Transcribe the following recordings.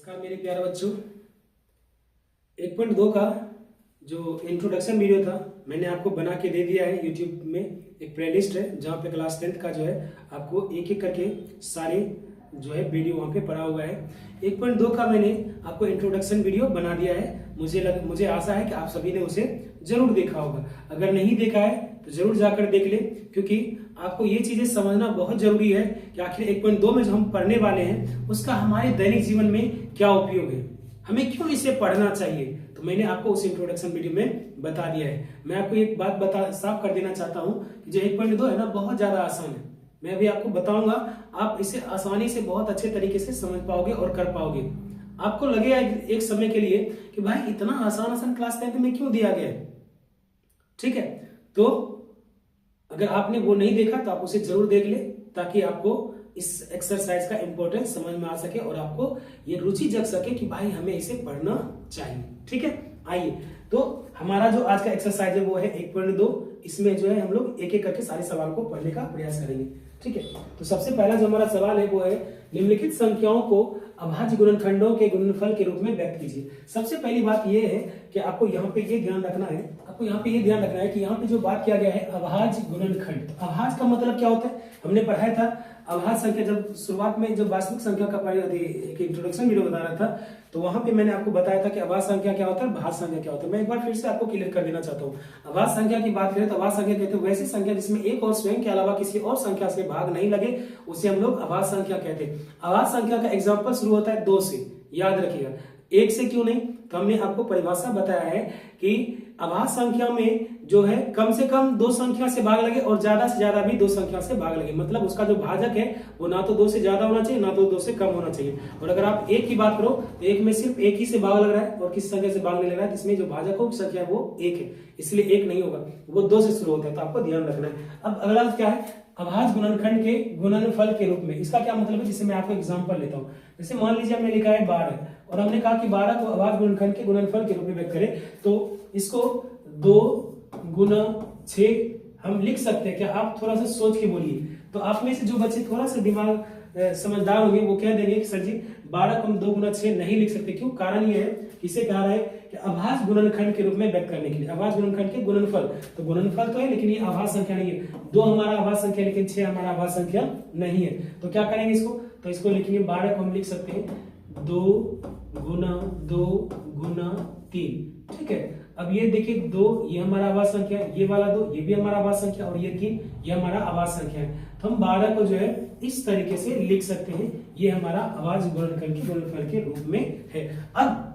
नमस्कार मेरे प्यारे बच्चों। 1.2 का जो इंट्रोडक्शन वीडियो था मैंने आपको बना के दे दिया है। यूट्यूब में एक प्लेलिस्ट है जहाँ पे क्लास 10th का जो है आपको एक एक करके सारे जो है वीडियो वहाँ पे पड़ा हुआ है। 1.2 का मैंने आपको इंट्रोडक्शन वीडियो बना दिया है। मुझे आशा है कि आप सभी ने उसे जरूर देखा होगा। अगर नहीं देखा है तो जरूर जाकर देख ले, क्योंकि आपको ये चीजें समझना बहुत जरूरी है कि आखिर 1.2 में जो हम पढ़ने वाले हैं उसका हमारे दैनिक जीवन में क्या उपयोग है, हमें क्यों इसे पढ़ना चाहिए। तो मैंने आपको उस इंट्रोडक्शन वीडियो में बता दिया है। मैं आपको एक बात साफ कर देना चाहता हूं कि जो 1.2 है ना बहुत ज्यादा आसान है। मैं अभी आपको बताऊंगा, आप इसे आसानी से बहुत अच्छे तरीके से समझ पाओगे और कर पाओगे। आपको लगेगा एक समय के लिए कि भाई इतना आसान क्लास 10th में क्यों दिया गया है। ठीक है, तो अगर आपने वो नहीं देखा तो आप उसे जरूर देख ले, ताकि आपको इस एक्सरसाइज का इंपॉर्टेंस समझ में आ सके और आपको ये रुचि जग सके कि भाई हमें इसे पढ़ना चाहिए। ठीक है, आइए तो हमारा जो आज का एक्सरसाइज है वो है 1.2। इसमें जो है हम लोग एक एक करके सारे सवाल को पढ़ने का प्रयास करेंगे। ठीक है, तो सबसे पहला जो हमारा सवाल है वो है निम्नलिखित संख्याओं को अभाज्य गुणनखंडों के गुणनफल के रूप में व्यक्त कीजिए। सबसे पहली बात यह है कि आपको यहाँ पे ये ध्यान रखना है, कि यहाँ पे जो बात किया गया है अभाज्य गुणनखंड। तो अभाज्य का मतलब क्या होता है, हमने पढ़ाया था अभाज्य संख्या जब शुरुआत में जब वास्तविक संख्या का एक इंट्रोडक्शन वीडियो बता रहा था तो वहां पे मैंने आपको बताया था कि अभाज्य संख्या क्या होता है, भाज्य संख्या क्या होता है। मैं एक बार फिर से आपको क्लियर कर देना चाहता हूँ। अभाज्य संख्या की बात करें तो अभाज्य संख्या कहते हैं वैसी संख्या जिसमें एक और स्वयं के अलावा किसी और संख्या से भाग नहीं लगे, उसे हम लोग अभाज्य संख्या कहते हैं। अभाज्य संख्या का एग्जाम्पल शुरू होता है 2 से, याद रखिएगा। 1 से क्यों नहीं, तो हमने आपको परिभाषा बताया है कि अभाज्य संख्या में जो है कम से कम 2 संख्या से भाग लगे और ज्यादा से ज्यादा भी 2 संख्या से भाग लगे। मतलब उसका जो भाजक है वो ना तो 2 से ज्यादा होना चाहिए ना तो 2 से कम होना चाहिए। और अगर आप 1 की बात करो तो 1 में सिर्फ 1 ही से भाग लग रहा है और किसी संख्या से भाग नहीं लग रहा है, इसमें जो भाजक हो संख्या है वो 1 है, इसलिए 1 नहीं होगा, वो 2 से शुरू होता है। तो आपको ध्यान रखना है। अब अगला क्या है, अभाज्य गुणनखंड के गुणनफल के रूप में। इसका क्या मतलब है, जिसे मैं आपको एग्जांपल लेता हूं। जैसे मान लीजिए हमने लिखा है 12 और हमने कहा कि 12 को अभाज्य गुणनखंड के गुणनफल के रूप में व्यक्त करें, तो इसको 2 गुना 6 हम लिख सकते हैं। क्या आप थोड़ा सा सोच के बोलिए, तो आप में से जो बच्चे थोड़ा सा दिमाग समझदार होंगे वो कह देंगे कि सर जी 12 को हम 2 गुना 6 नहीं लिख सकते। क्यों, कारण ये है कि इसे कहा है कि अभाज्य गुणनखंड के रूप में व्यक्त करने के लिए। अभाज्य गुणनखंड के गुणनफल, तो गुणनफल तो है लेकिन ये अभाज्य संख्या नहीं है। 2 हमारा अभाज्य संख्या लेकिन 6 हमारा अभाज्य संख्या नहीं है। तो क्या करेंगे इसको, तो इसको लिखेंगे 12 को हम लिख सकते हैं 2 गुना 3। ठीक है, अब ये देखिए 2 ये हमारा अभाज्य संख्या है, ये वाला 2 ये भी हमारा अभाज्य संख्या और ये 3 ये हमारा अभाज्य संख्या है। तो हम 12 को जो है इस तरीके से लिख सकते हैं, ये हमारा अभाज्य गुणनखंड के गुणनफल के रूप में है। अब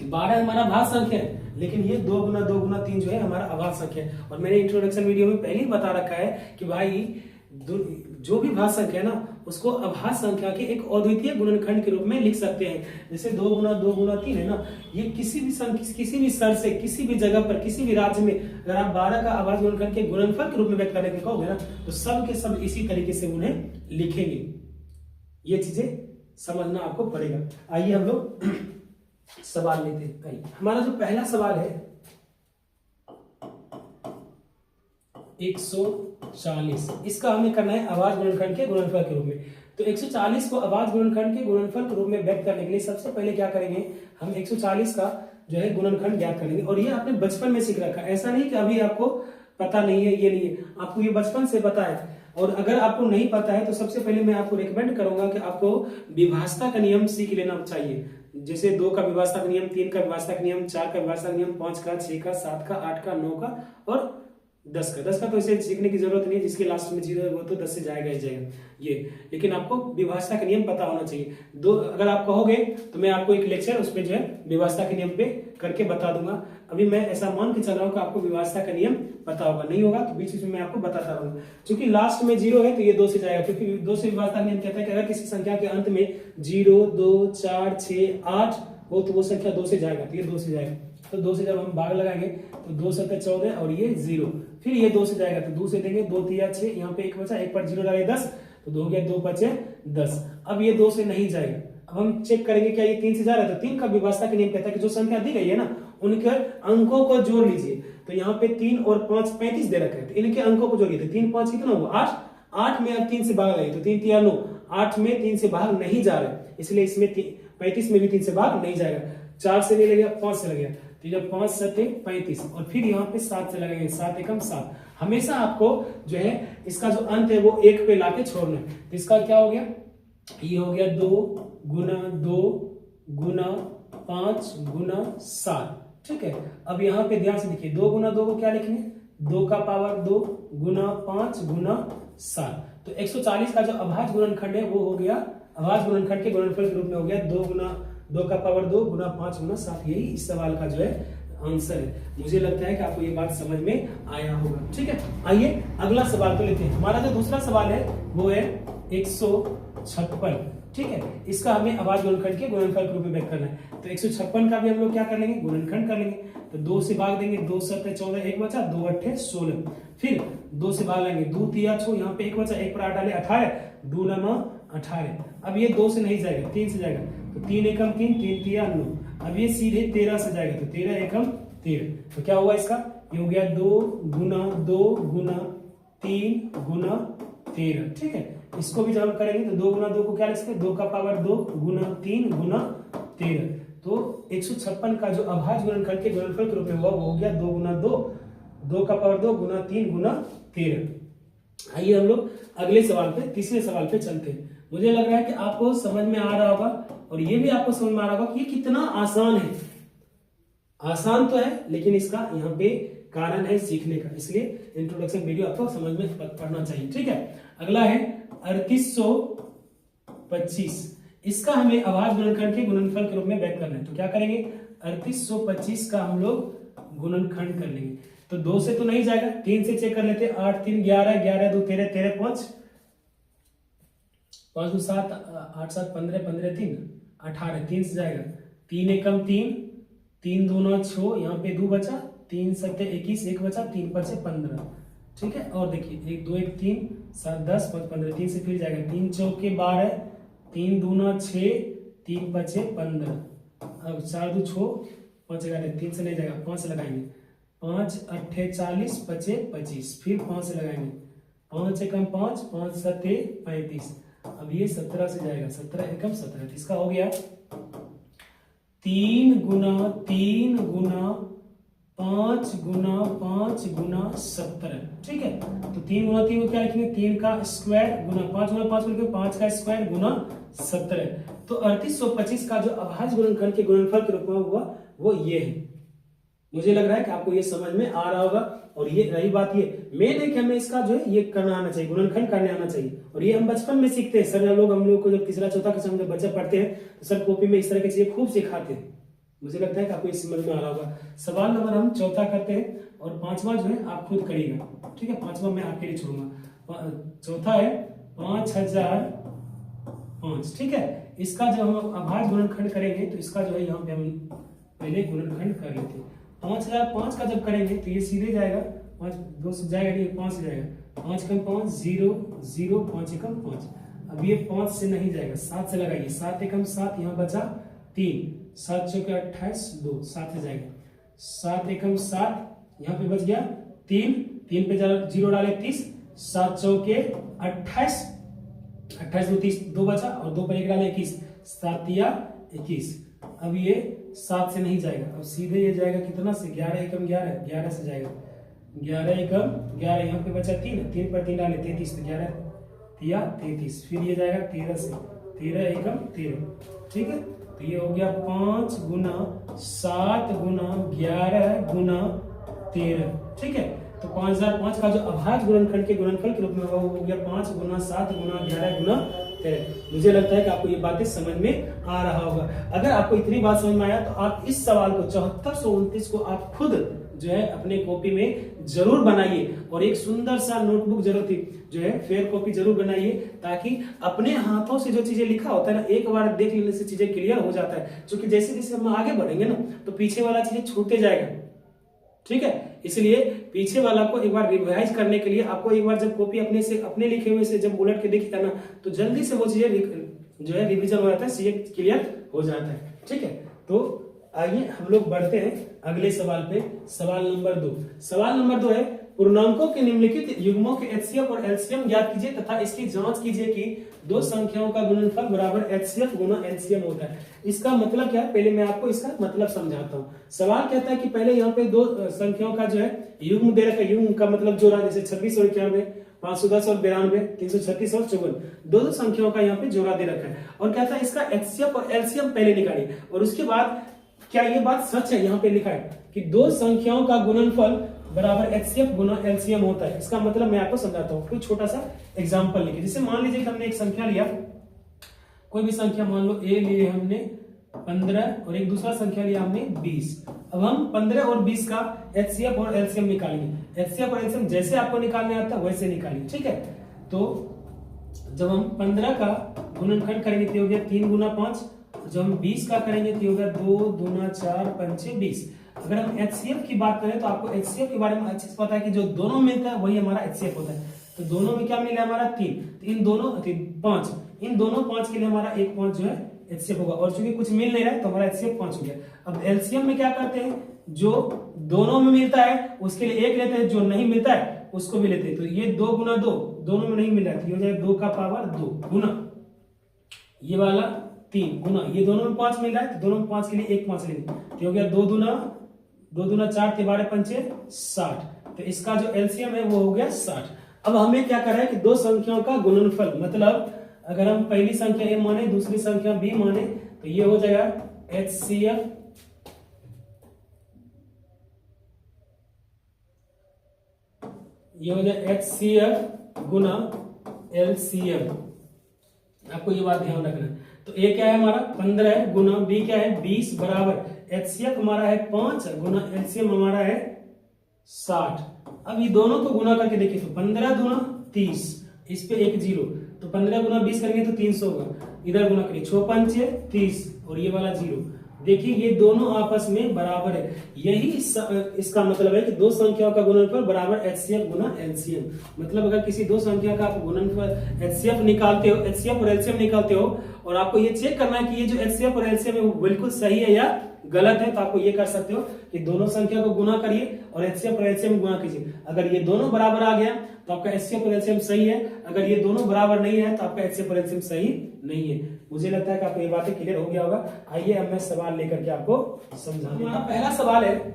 12 हमारा भाज्य संख्या है लेकिन ये 2 गुना 3 जो है हमारा अभाज्य संख्या है। और मैंने इंट्रोडक्शन वीडियो में पहले ही बता रखा है कि भाई जो भी भाज्य संख्या है ना उसको अभाज्य संख्या के एक अद्वितीय गुणनखंड के रूप में लिख सकते हैं। जैसे 2 गुना 3 है ना, ये किसी भी स्तर से किसी भी जगह पर किसी भी राज्य में अगर आप 12 का अभाज्य गुणनखंड के गुणनफल के रूप में व्यक्त करने को कहोगे ना तो सब के सब इसी तरीके से उन्हें लिखेंगे। ये चीजें समझना आपको पड़ेगा। आइए हम लोग सवाल लेते हैं। हमारा जो पहला सवाल है 140, इसका हमें करना है अभाज्य गुणनखंड के गुणनफल के रूप में। तो 140 को अभाज्य गुणनखंड के गुणनफल के रूप में व्यक्त करने के लिए सबसे पहले क्या करेंगे, हम 140 का जो है गुणनखंड ज्ञात करेंगे। और ये आपने बचपन में सीख रखा है, ऐसा नहीं कि अभी आपको पता नहीं है, ये नहीं है, आपको ये बचपन से पता है। और अगर आपको नहीं पता है तो सबसे पहले मैं आपको रिकमेंड करूंगा कि आपको विभाजता का नियम सीख लेना चाहिए। जैसे 2 का विभाजता का नियम, 3 का विभाजता का नियम, 4 का विभाजता का नियम, 5 का, 6 का, 7 का, 8 का, 9 का और 10 का तो इसे सीखने की जरूरत नहीं है। जिसके लास्ट में 0 है वो तो 10 से जाएगा ही जाएगा ये, लेकिन आपको विभाजता का नियम पता होना चाहिए। अगर आप कहोगे तो मैं आपको एक लेक्चर उस पे जो है विभाजता के नियम पे करके बता दूंगा। अभी मैं ऐसा मान के चल रहा हूँ कि आपको विभाजता का नियम पता होगा, नहीं होगा तो बीच में मैं आपको बताता रहूंगा। क्योंकि लास्ट में 0 है तो ये 2 से जाएगा, क्योंकि 2 से विभाजता का नियम कहता है कि अगर किसी संख्या के अंत में 0, 2, 4, 6, 8 हो तो वो संख्या 2 से जाएगा, तो ये 2 से जाएगा। तो 2 से जब हम भाग लगाएंगे तो 2 7 14 और ये 0, फिर ये 2 से जाएगा तो 2 से देंगे 2 3 6, यहाँ पे 1 बचा, 1 पर 0 डाले 10 तो 2 हो गया, 2 5 10। अब ये 2 से नहीं जाएगा। अब हम चेक करेंगे क्या ये 3 से जा रहा है, तो 3 का विभाजता का नियम कहता है कि जो संख्या दी गई है ना उनके अंकों को जोड़ लीजिए। तो यहाँ पे 3 और 5 35 दे रखे हैं, तो इनके अंकों को जोड़िए। तो 3 5 कितना हुआ 8 में अब 3 से भाग लगाइए तो 3 3 9, 8 में 3 से भाग नहीं जा रहा है, इसलिए इसमें 35 में भी 3 से भाग नहीं जाएगा, 4 से नहीं लगेगा, 5 से लगेगा, तो जब 5 7 35 और फिर यहाँ पे 7 से लगेंगे, 7 एकम 7। हमेशा आपको जो है इसका जो अंत है वो 1 पे लाके छोड़ना है। तो इसका क्या हो गया, ये हो गया 2 गुना 2 गुना 5 गुना 7, ठीक है। अब यहाँ पे ध्यान से देखिए, 2 गुना 2 को क्या लिखेंगे, 2 का पावर 2 गुना 5 गुना 7। तो 140 का जो अभाज्य गुणनखंड है वो हो गया, अभाज्य गुणनखंड के गुणनफल के रूप में हो गया 2 गुना 2 का पावर 2 गुना 5 गुना 7। यही इस सवाल का जो है आंसर है। मुझे लगता है कि आपको ये बात समझ में आया होगा, ठीक है। आइए अगला सवाल को लेते हैं। हमारा जो दूसरा सवाल है वो है 156, ठीक है। इसका हमें अभाज्य गुणनखंड के गुणनफल के रूप में व्यक्त करना है। तो 156 का भी हम लोग क्या कर लेंगे, गुणनखंड कर लेंगे। तो 2 से भाग देंगे, 2 7 14, 1 बचा, 2 8 16। फिर 2 से भाग लेंगे, 2 3 6, यहाँ पे 1 बचा, 1 पर 8 डाले 18, 2 9 18। अब ये 2 से नहीं जाएगा, 3 से जाएगा, तो 3 एकम 3, 3 3 9। अब ये सीधे 13 से जाएगा, तो 13 एकम 13। तो क्या हुआ इसका, ये हो गया 2 गुना 2 गुना 3 गुना 13, ठीक है। इसको भी जब हम करेंगे तो 2 गुना 2 को क्या लिख सकते हैं, 2 का पावर 2 गुना 3 गुना 13। तो 156 का जो अभाज्य गुणनखंड के गुणनफल के रूप में हुआ वो हो गया 2 गुना 2, 2 का पावर 2 गुना 3 गुना 13। आइए हम लोग अगले सवाल पे, तीसरे सवाल पे चलते हैं। मुझे लग रहा है कि आपको समझ में आ रहा होगा और ये भी आपको समझ में आ रहा होगा कि ये कितना आसान है। आसान तो है लेकिन इसका यहाँ पे कारण है सीखने का, इसलिए इंट्रोडक्शन वीडियो आपको समझ में पढ़ना चाहिए, ठीक है। अगला है 3825। इसका हमें अभाज्य गुणनखंड के गुणनफल के रूप में व्यक्त करना है। तो क्या करेंगे, 3825 का हम लोग गुणनखंड कर लेंगे। तो 2 से तो नहीं जाएगा, 3 से चेक कर लेते हैं। 8 3 11, 11 2 13, 13 5, 5 2 7, 8 7 15, 15 3 18, 3 से जाएगा, 3 एकम 3, 3 दूना 6, यहाँ पे 2 बचा, 3 7 21, 1 बचा, 3 5 15, ठीक है। और देखिए 1 2 1 3 7 10 5 15, 3 से फिर जाएगा, 3 चौके 12, 3 दूना 6, 3 5 15। अब 4 2 6, 5 11, 3 से नहीं जाएगा, 5 से लगाएंगे, 5 8 40, 5 25, फिर 5 से लगाएंगे, 5 एकम 5, 5 7 35। अब ये 17 से जाएगा, 17 एकम 17। इसका हो गया 3 गुना 3 गुना 5 गुना 5 गुना 17, ठीक है। तो 3 गुना 3 को क्या लिखेंगे, 3 का स्क्वायर गुना 5 गुना 5 को 5 का स्क्वायर गुना 17। तो 3825 का जो अभाज्य गुणनखंड के गुणनफल के रूप में हुआ वो ये है। मुझे लग रहा है कि आपको ये समझ में आ रहा होगा। और ये रही बात, ये मेन है कि हमें इसका जो है ये करना आना चाहिए, गुणनखंड करने आना चाहिए। और ये हम बचपन में सीखते हैं। सर हम लोग को जब तीसरा चौथा कक्षा में बच्चे पढ़ते हैं तो सर कॉपी में इस तरह की चीजें खूब सिखाते हैं। मुझे लगता है कि आपको ये समझ में आ रहा होगा। सवाल नंबर हम चौथा करते हैं और 5वां जो है आप खुद करिएगा, ठीक है। 5वां मैं आपके लिए छोड़ूंगा। चौथा है 5005, ठीक है। इसका जब हम अभाज्य गुणनखंड करेंगे तो इसका जो है यहाँ पे हम पहले गुणनखंड कर लेते हैं। 5005 का जब करेंगे तो ये सीधे जाएगा, 5 2 से जाएगा नहीं, 5 से जाएगा, 5 कम 5 0 0, 5 एकम 5। अब ये 5 से नहीं जाएगा, 7 से लगाइए, 7 एकम 7, यहाँ बचा 3, 7 चौके 28 2, 7 से जाएगा, 7 एकम 7, यहाँ पे बच गया 3, 3 पे 0 डाले 30, 7 चौके 28, 28 2 30, 2 बचा और 2 पर 1 डाले 21, 7 या 21। अब ये 7 से नहीं जाएगा, अब सीधे ये जाएगा कितना से, 11 एकम 11, 11 से जाएगा, 11 एकम 11, यहाँ पे बचा 3, 3 पर 3 डाले 33, तो 11 या 33, फिर ये जाएगा 13 से, 13 एकम 13, ठीक है। तो ये हो गया 5 गुना 7 गुना 11 गुना 13, ठीक है। तो 5005 का जो अभाज्य गुणनखंड के गुणनफल के रूप में होगा वो हो गया 5 गुना 7 गुना 11 गुना 13। मुझे लगता है कि आपको ये बातें समझ में आ रहा होगा। अगर आपको इतनी बात समझ में आया तो आप इस सवाल को 7429 को आप खुद जो है अपने कॉपी में जरूर बनाइए और एक सुंदर सा नोटबुक जरूर जो है फेयर कॉपी जरूर बनाइए, ताकि अपने हाथों से जो चीजें लिखा होता है ना, एक बार देख लेने से चीजें क्लियर हो जाता है। क्योंकि जैसे जैसे हम आगे बढ़ेंगे ना तो पीछे वाला चीजें छूटते जाएगा, ठीक है। इसलिए पीछे वाला को एक बार रिवाइज करने के लिए आपको एक बार जब कॉपी अपने लिखे हुए से जब उलट के देखिएगा ना तो जल्दी से वो चीजें जो है रिवीजन हो जाता है, चीजें क्लियर हो जाता है, ठीक है। तो आइए हम लोग बढ़ते हैं अगले सवाल पे। सवाल नंबर 2 है पूर्णांकों के निम्नलिखित युग्मों के एचसीएफ और एलसीएम ज्ञात कीजिए तथा इसकी जांच कीजिए कि दो संख्याओं का गुणनफल बराबर एचसीएफ गुना एलसीएम होता है। इसका मतलब क्या है, पहले मैं आपको इसका मतलब समझाता हूँ। सवाल कहता है कि पहले यहाँ पे दो संख्याओं का जो है युग्म दे रखा है, युग्म का मतलब जोड़ा, जैसे 26 और 91, 510 और 92, 336 और 54, दो संख्याओं का यहाँ पे जोड़ा दे रखा है और कहता है इसका एचसीएफ और एलसीएम पहले निकालिए। और उसके बाद क्या ये बात सच है, यहाँ पे लिखा है कि दो संख्याओं का गुणनफल बराबर एचसीएफ गुना एलसीएम होता है। इसका मतलब मैं आपको समझाता हूँ। कोई छोटा सा एग्जांपल लिखिए। जैसे मान लीजिए कि हमने एक संख्या लिया, कोई भी संख्या मान लो ए लिए हमने 15 और एक दूसरा संख्या लिया हमने 20। अब हम 15 और 20 का एचसीएफ और एलसीएम निकालेंगे। एचसीएफ और एलसीएम जैसे आपको निकालने आता है वैसे निकालिए, ठीक है। तो जब हम 15 का गुणनखंड करेंगे तो हो गया 3 गुना 5, जब हम 20 का करेंगे तो होगा 2 दूना 4 पंचे 20। अगर हम एचसीएफ की बात करें तो आपको एचसीएफ के बारे में अच्छे से पता है कि जो दोनों मिलता है वही हमारा एचसीएफ होता है। तो दोनों में क्या मिला हमारा 3, इन दोनों 5, इन दोनों 5 के लिए हमारा एक 5 जो है एचसीएफ होगा। और चूंकि कुछ मिल नहीं रहा है तो हमारा एचसीएफ 5 हो गया। अब एलसीएम में क्या करते हैं, जो दोनों में मिलता है उसके लिए एक लेते हैं, जो नहीं मिलता है उसको भी लेते हैं। तो ये 2 गुना 2 दोनों में नहीं मिल रहा है तो ये हो जाएगा 2 का पावर 2 गुना ये वाला 3 गुना ये दोनों में 5 मिल रहा है तो दोनों में 5 के लिए एक 5 लेंगे तो हो गया 2 दूना 4 12 पंचे 60। तो इसका जो एलसीएम है वो हो गया 60। अब हमें क्या करना है कि दो संख्याओं का गुणनफल, मतलब अगर हम पहली संख्या ए माने दूसरी संख्या बी माने तो ये हो जाएगा एचसीएफ ये हो जाएगा एचसीएफ गुना एलसीएम। आपको ये बात ध्यान रखना है। तो ए क्या है हमारा 15 गुना बी क्या है 20 बराबर एचसीएफ हमारा है 5 गुना एलसीएम हमारा है 60। अब ये दोनों को गुना करके देखिए तो 15 दूना 30, इस पे एक 0, तो 15 गुना 20 करेंगे तो 300 होगा। इधर गुना करिए 6 पंचे 30 और ये वाला 0। देखिए ये दोनों आपस में बराबर है। यही इसका मतलब है कि दो संख्याओं का गुणनफल बराबर एचसीएफ गुना एलसीएम। मतलब अगर किसी दो संख्या का आप गुणनफल एचसीएफ निकालते हो, एचसीएफ और एलसीएम निकालते हो और आपको ये चेक करना है कि ये जो एचसीएफ और एलसीएम है वो बिल्कुल सही है या गलत है, तो आपको ये कर सकते हो कि दोनों संख्या को गुना करिए और एचसीएफ और एलसीएम गुना कीजिए। अगर ये दोनों बराबर आ गया तो आपका एचसीएफ और एलसीएम सही है, अगर ये दोनों बराबर नहीं है तो आपका एचसीएफ और एलसीएम सही नहीं है। मुझे लगता है कि आपको ये बातें क्लियर हो गया होगा। आइए अब मैं सवाल लेकर के आपको समझाऊंगा। हमारा पहला सवाल है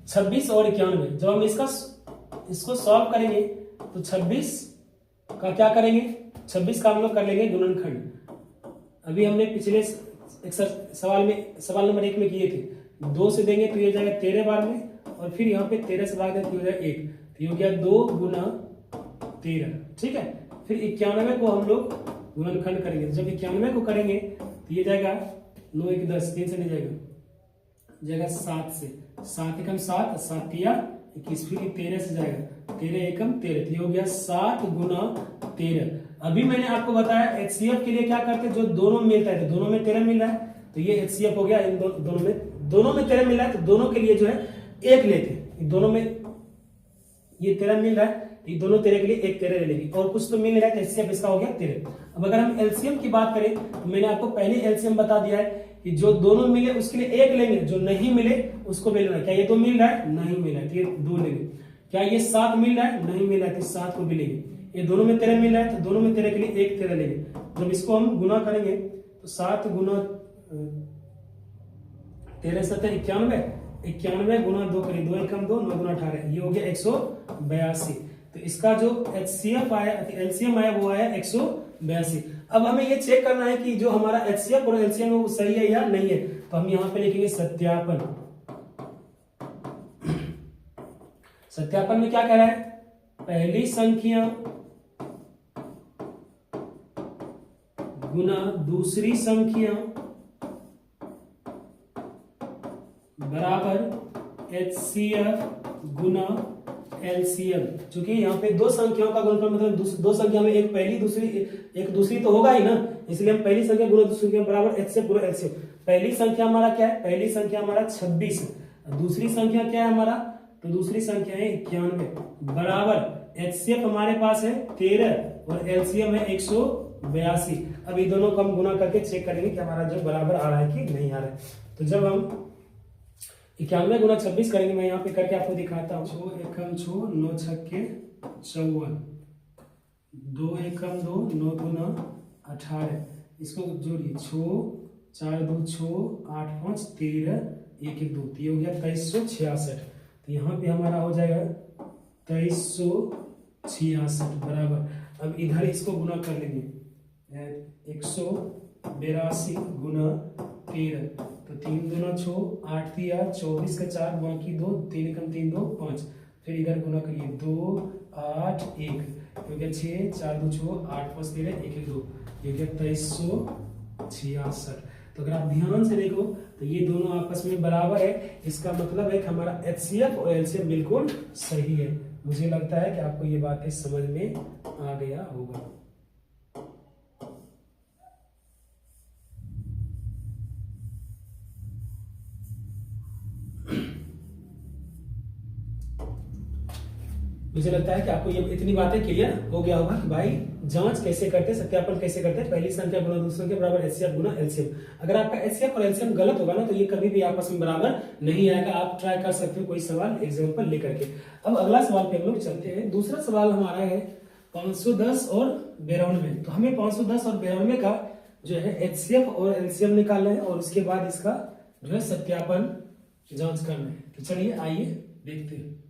26 और 91। जब हम इसको सॉल्व करेंगे तो 26 का क्या करेंगे, 26 का हम लोग कर लेंगे गुणनखंड। अभी हमने पिछले सवाल नंबर 1 में किए थे। 2 से देंगे तो ये जाएगा 13 बार में और फिर यहाँ पे 13 से भाग दें तो हो जाएगा 1, तो हो गया 2 गुना 13, ठीक है। फिर 91 को हम लोग गुणनखंड करेंगे। जब 91 को करेंगे तो ये जाएगा 9 1 10, 3 से नहीं जाएगा 7 से, 7 एकम 7, 7 तिया 21, फिर 13 से जाएगा 13 एकम 13, तो ये हो गया 7 गुना 13। अभी मैंने आपको बताया एचसीएफ के लिए क्या करते हैं, जो दोनों में मिलता है तो दोनों में 13 मिल रहा है तो ये एचसीएफ हो गया। इन दोनों में 13 मिल रहा है तो दोनों के लिए जो है एक लेते हैं। दोनों में ये 13 मिल रहा है ये दोनों 13 के लिए एक 13 ले लेंगे और कुछ तो मिल रहा है तो एचसीएफ इसका हो गया 13। अब अगर हम एलसीएम की बात करें तो मैंने आपको पहले एलसीएम बता दिया है कि जो दोनों मिले उसके लिए एक लेंगे, जो नहीं मिले उसको भी लेना। क्या ये 2 मिल रहा है, नहीं मिल रहा है तो ये 2 लेंगे। क्या ये 7 मिल रहा है, नहीं मिल रहा है तो 7 को भी लेंगे। ये दोनों में 13 मिल रहा है तो दोनों में 13 के लिए एक 13 लेंगे। जब इसको हम गुना करेंगे तो 7 गुना 13 7 91 गुना 2 करिए 2 एकम 2 9 गुना 18, ये हो गया 182। तो इसका जो एचसीएफ आया एलसीएम आया वो आया 182। अब हमें ये चेक करना है कि जो हमारा एचसीएफ और एलसीएम है वो सही है या नहीं है। तो हम यहां पे लिखेंगे सत्यापन। सत्यापन में क्या कह रहा है, पहली संख्या गुना दूसरी संख्या बराबर एचसीएफ गुना एलसीएम। क्योंकि यहाँ पे दो संख्याओं का गुणनफल मतलब दो संख्या में एक पहली दूसरी एक दूसरी तो होगा ही ना, इसलिए हम पहली संख्या गुना दूसरी संख्या बराबर एचसीएफ गुना एलसीएम। पहली संख्या हमारा क्या है, पहली संख्या हमारा 26, दूसरी संख्या क्या है हमारा, तो दूसरी संख्या है 91 बराबर एचसीएफ हमारे पास है 13 और एलसीएम है 182। अब ये दोनों को हम गुना करके चेक करेंगे कि हमारा जो बराबर आ रहा है कि नहीं आ रहा है। तो जब हम 91 गुना 26 करेंगे, मैं यहाँ पे करके आपको दिखाता हूँ। 6 एकम 6, 9 छक्के 54, 2 एकम 2, 9 गुना 18, इसको जोड़िए 6 4 2 6 8 5 13 1 1 2, ये हो गया 2366। तो यहाँ पे हमारा हो जाएगा 2366 बराबर। अब इधर इसको गुना कर लेंगे, 182 गुना 13, तो 3 दूना 6, 8 दिया 24 का 4, बाकी 2, 3 एकम 3 2 5, फिर इधर गुना करिए 2 8 1, हो गया 6 4 2 6 8 5 13 1 1 2, ये हो गया 2366। तो अगर आप ध्यान से देखो तो ये दोनों आपस में बराबर है, इसका मतलब है कि हमारा HCF और LCM बिल्कुल सही है। मुझे लगता है कि आपको ये बातें समझ में आ गया होगा। मुझे लगता है कि आपको ये इतनी बातें क्लियर हो गया होगा कि भाई जांच कैसे करते, सत्यापन कैसे करते, पहली संख्या गुना दूसरी संख्या बराबर HCF गुना LCM। अगर आपका HCF और LCM गलत होगा ना तो ये कभी भी आपस में बराबर नहीं आएगा। आप ट्राई कर सकते हो कोई सवाल एग्जाम्पल लेकर के। अब अगला सवाल पे हम लोग चलते हैं। दूसरा सवाल हमारा है 510 और 92। तो हमें 510 और 92 का जो है HCF और LCM निकालना है और उसके बाद इसका जो है सत्यापन जांच करना है। तो चलिए आइए देखते हैं।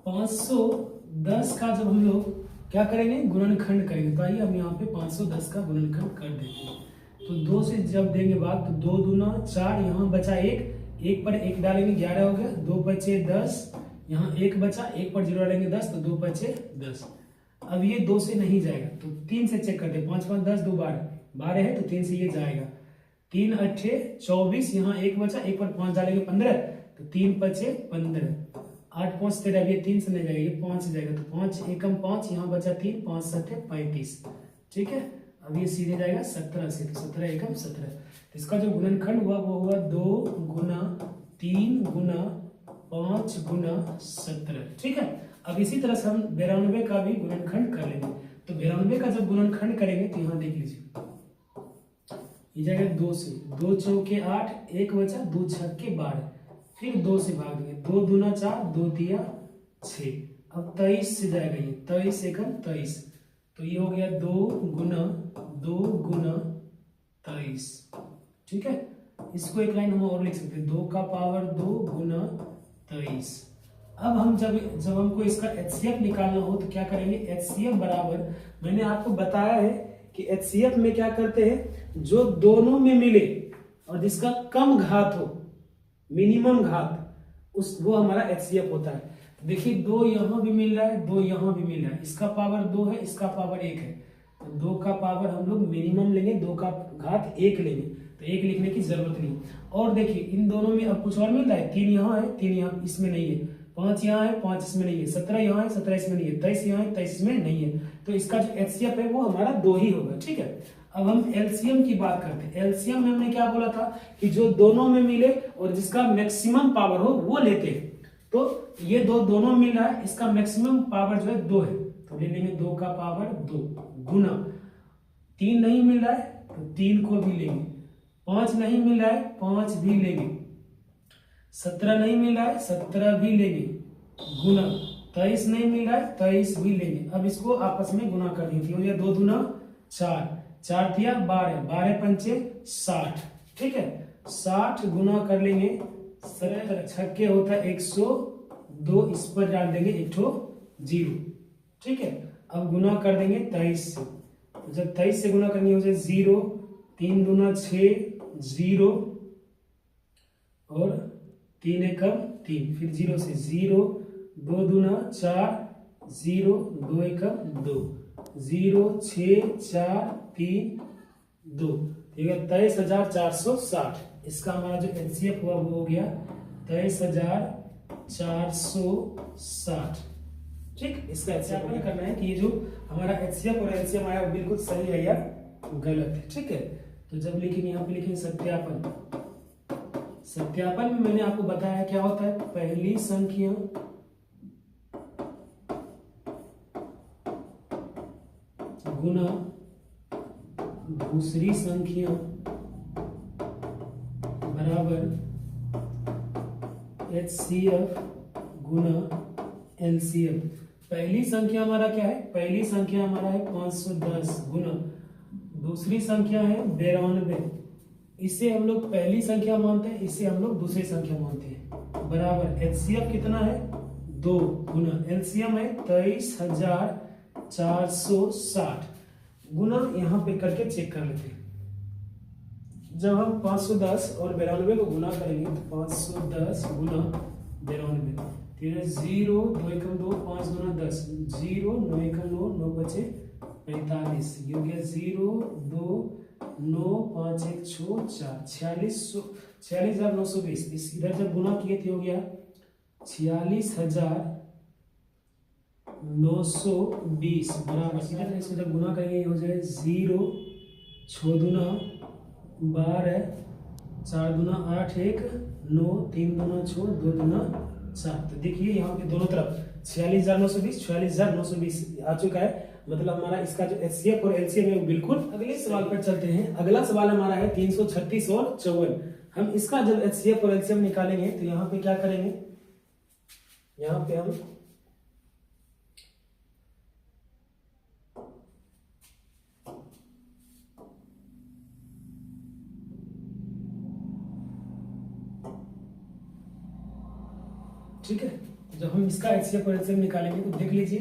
510 का जब हम लोग क्या करेंगे, गुणनखंड करेंगे, तो आइए हम यहाँ पे 510 का गुणनखंड कर देते हैं। तो 2 से जब देंगे भाग तो 2 दूना 4, यहाँ बचा 1 पर 1 डालेंगे 11 हो गया, 2 बचे 10, यहाँ 1 बचा, 1 पर 0 डालेंगे 10, तो 2 बचे 10। अब ये 2 से नहीं जाएगा तो 3 से चेक करते हैं, 5 5 10 2 12 है, तो 3 से ये जाएगा। 3 8 24, यहाँ 1 बचा, 1 पर 5 डालेंगे 15, तो 3 बचे 15, 8 5 13, अब ये 3 से नहीं जाएगा, ये 5 से जाएगा, तो 5 एकम 5, यहाँ बचा 3, 5 7 35, ठीक है। अब ये सीधे जाएगा 17 से, तो 17 एकम 17। तो इसका जो गुणनखंड हुआ वो हुआ 2 गुना 3 गुना 5 गुना 17, ठीक है। अब इसी तरह से हम 92 का भी गुणनखंड कर लेंगे। तो 92 का जब गुणनखंड करेंगे तो यहाँ देख लीजिए, ये जाएगा 2 से, 2 चौके 8, 1 बचा, 2 छक्के 12, फिर 2 से भाग देंगे, 2 दूना 4, 2 दिया 6, अब 23 से जाएगा, ये 23 एकम 23, तो ये हो गया 2 गुना 23, ठीक है। इसको एक लाइन हम और लिख सकते हैं, 2 का पावर 2 गुना 23। अब हम जब हमको इसका HCF निकालना हो तो क्या करेंगे, HCF बराबर, मैंने आपको बताया है कि HCF में क्या करते हैं, जो दोनों में मिले और जिसका कम घात हो, मिनिमम घात, उस वो हमारा HCF होता है। देखिए 2 यहाँ भी मिल रहा है, 2 यहाँ भी मिल रहा है, इसका पावर 2 है, इसका पावर 1 है, तो 2 का पावर हम लोग मिनिमम लेंगे, 2 का घात 1 लेंगे, तो 1 लिखने की जरूरत नहीं। और देखिए इन दोनों में अब कुछ और मिल रहा है, 3 यहाँ है, 3 यहाँ इसमें नहीं है, 5 यहाँ है, 5 इसमें नहीं है, 17 यहाँ है, 17 इसमें नहीं है, 23 यहाँ है, 23 इसमें नहीं है, तो इसका जो HCF है वो हमारा 2 ही होगा, ठीक है। अब हम LCM की बात करते हैं। LCM में हमने क्या बोला था कि जो दोनों में मिले और जिसका मैक्सिमम पावर हो वो लेते हैं। तो ये दोनों मिल रहा है, इसका मैक्सिमम पावर जो है 2 है, तो ले लेंगे 2 का पावर 2 गुना, 3 नहीं मिल रहा है तो 3 को भी लेंगे, 5 नहीं मिल रहा है 5 भी लेंगे, 17 नहीं मिल रहा है 17 भी लेंगे, गुना 23 नहीं मिल रहा है 23 भी लेंगे। अब इसको आपस में गुना कर देंगे, 2 दूना 4, 4 दिया 12, 12 पंचे 60, ठीक है। 60 गुना कर लेंगे, छक्के होता है 102, इस पर डाल देंगे 1 0, ठीक है। अब गुना कर देंगे 23 से, तो जब 23 से गुना करेंगे हो जाए 0, 3 दूना 6 0, और 3 एकम 3, फिर 0 से 0, 2 दूना 4 0, 2 एकम 2, 0 6 4 3 2, ठीक है। 23,460, इसका हमारा जो HCF हुआ वो हो गया 23,460, ठीक। इसका HCF करना है कि ये जो हमारा HCF और LCM आया वो बिल्कुल सही है या गलत है, ठीक है। तो जब लिखेंगे यहाँ पे लिखेंगे सत्यापन। सत्यापन में मैंने आपको बताया क्या होता है, पहली संख्या गुना दूसरी संख्या बराबर HCF गुना LCM। पहली संख्या हमारा क्या है? पहली संख्या हमारा है 510 गुना दूसरी संख्या है 92। इसे हम लोग पहली संख्या मानते हैं, इसे हम लोग दूसरी संख्या मानते हैं। बराबर HCF कितना है? 2 गुना LCM है 23,460 गुना, यहाँ पे करके चेक कर लेते हैं। जब हम 510 और 92 को गुना करेंगे तो 510 गुना 92, फिर 0 2 एकम 2 5 गुना 10, 0 9 एकम 9 9 बचे 45, ये हो गया 0 2 9 5 1 6 4 46,920। इस इधर जब गुना किए तो हो गया 46,920 बराबर। इधर इसको जब गुना करेंगे ये हो जाए 0 6 दूना 12 4 दूना 8 1 9 3 दूना 6 2 दूना 4। तो देखिए यहाँ पे दोनों तरफ 46,920 46,920 आ चुका है। मतलब हमारा इसका जो HCF और LCM है वो बिल्कुल। अगले सवाल पर चलते हैं। अगला सवाल हमारा है 336 और 54। हम इसका जब HCF और LCM निकालेंगे तो यहाँ पे क्या करेंगे? यहाँ पे हम ठीक है, जब हम इसका HCF और LCM निकालेंगे तो देख लीजिए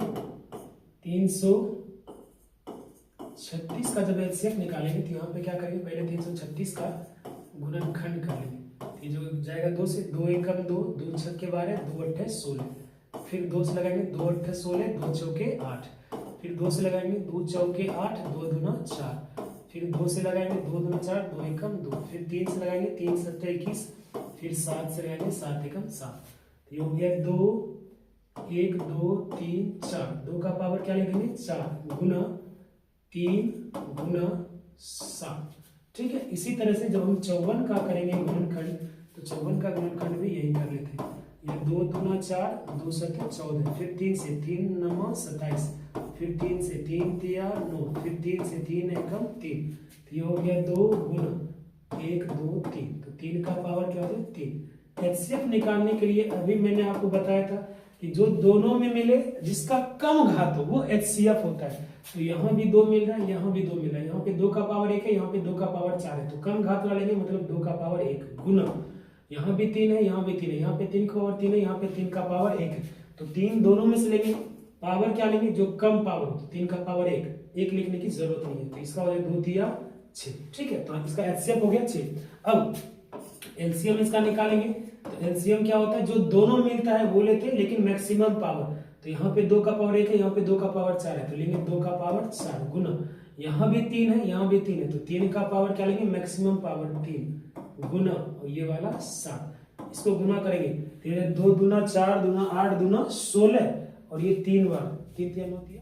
336 का जब HCF निकालेंगे तो यहाँ पे क्या करेंगे? पहले 336 का गुणनखंड कर लेंगे। ये जो जाएगा 2 से, 2 एकम 2 2 छक्के 12 2 अट्ठे 16, फिर 2 से लगाएंगे 2 अट्ठे 16 2 चौके 8, फिर 2 से लगाएंगे 2 चौके 8 2 दूना 4, फिर 2 से लगाएंगे 2 दूना 4 2 एकम 2, फिर 3 से लगाएंगे 3 सत्ते 21, फिर 7 से लगाएंगे 7 एकम 7। ये हो गया 2 1 2 3 4, 2 का पावर क्या लिखेंगे? 4 गुना 3 गुना 7। ठीक है, इसी तरह से जब हम 54 का करेंगे गुणनखंड तो 54 का गुणनखंड भी यही कर लेते हैं। ये 2 दूना 4 2 सत्ते 14, फिर 3 से 3 9 27, फिर 3 से 3 तिया 9, फिर 3 से 3 एकम 3। तो ये हो गया 2 गुना 1 2 3, तो 3 का पावर क्या हो गया? 3। HCF निकालने के लिए अभी मैंने आपको बताया था कि जो दोनों में मिले जिसका कम घात हो वो HCF होता है। तो यहाँ भी 2 मिल रहा है, यहाँ भी 2 मिल रहा है, यहाँ पे 2 का पावर 1 है, यहाँ पे 2 का पावर 4 है, तो कम घात वाला लेंगे मतलब 2 का पावर 1 गुना, यहाँ भी 3 है, यहाँ भी 3 है, यहाँ पे 3 का पावर 3 है, यहाँ पे 3 का पावर 1 है, तो 3 दोनों में से लेंगे। पावर क्या लेंगे? जो कम पावर हो, तो 3 का पावर 1 लिखने की जरूरत नहीं है, तो इसका हो जाए 2 दिया 6। ठीक है, तो इसका HCF हो गया 6। अब LCM इसका निकालेंगे तो LCM क्या होता है? जो दोनों मिलता है वो लेते हैं लेकिन मैक्सिमम पावर। तो यहाँ पे 2 का पावर 1 है, यहाँ पे 2 का पावर 4 है, तो लेंगे 2 का पावर 4 गुना, यहाँ भी 3 है, यहाँ भी 3 है, तो 3 का पावर क्या लेंगे? मैक्सिमम पावर 3 गुना, और ये वाला 7। इसको गुना करेंगे तो 2 दूना 4 दूना 8 दूना 16, और ये 3 बार 3 3 होती है।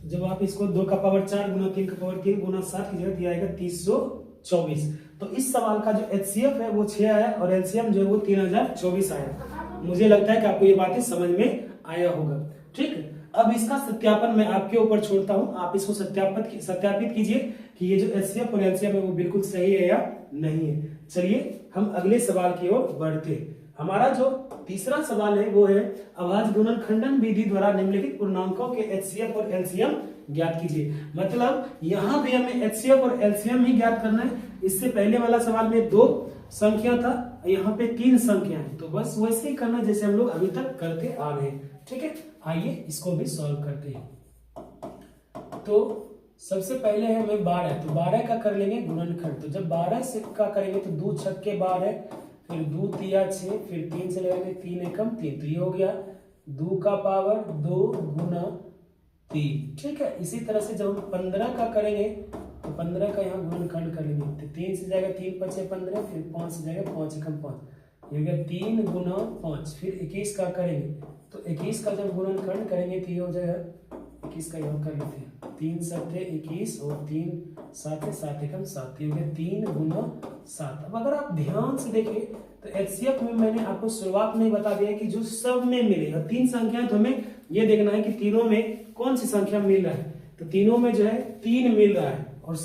तो जब आप इसको 2 का पावर 4 गुना 3 का पावर 3 गुना 7 की जगह आएगा 324। तो इस सवाल का जो HCF है वो 6 आया और LCM जो है वो 3024 आया। मुझे लगता है कि आपको ये बातें समझ में आया होगा। ठीक है, अब इसका सत्यापन मैं आपके ऊपर छोड़ता हूं, आप इसको सत्यापित कीजिए कि ये जो HCF और LCM है वो बिल्कुल सही है या नहीं है। चलिए हम अगले सवाल की ओर बढ़ते हैं। हमारा जो तीसरा सवाल है वो है अभाज्य गुणनखंडन विधि द्वारा निम्नलिखित पूर्णांकों के HCF और LCM ज्ञात कीजिए। मतलब यहाँ भी हमें HCF और LCM ही ज्ञात करना है। इससे पहले वाला सवाल में 2 संख्या था, यहाँ पे 3 संख्या है, तो बस वैसे ही करना जैसे हम लोग अभी तक करते आ रहे हैं। ठीक है, आइए इसको भी सॉल्व करते हैं। तो सबसे पहले है हमें 12, तो 12 का कर लेंगे गुणनखंड। तो जब 12 से का करेंगे तो 2 छक्के 12, फिर 2 तिया 6, फिर 3 से लगाएंगे 3 एकम 3, तो ये हो गया 2 का पावर 2 गुना 3। ठीक है, इसी तरह से जब हम 15 का करेंगे तो 15 का यहाँ गुणनखंड कर लेंगे, तो 3 से जाएगा 3 5 15, फिर 5 से जाएगा 5 एकम 5, ये हो गया 3 गुना 5। फिर 21 का करेंगे तो 21 का जब गुणनखंड करेंगे तो ये हो जाएगा 21 का यहाँ कर लेते हैं 3 सत्ते 21 और 3 7 7 एकम 7, ये हो गया 3 गुना 7। अब अगर आप ध्यान से देखें तो HCF में मैंने आपको शुरुआत में बता दिया कि जो सब में मिले, और 3 संख्याएं तो हमें ये देखना है कि तीनों में कौन सी संख्या मिल रहा है। तो तीनों में जो है 3 मिल रहा है और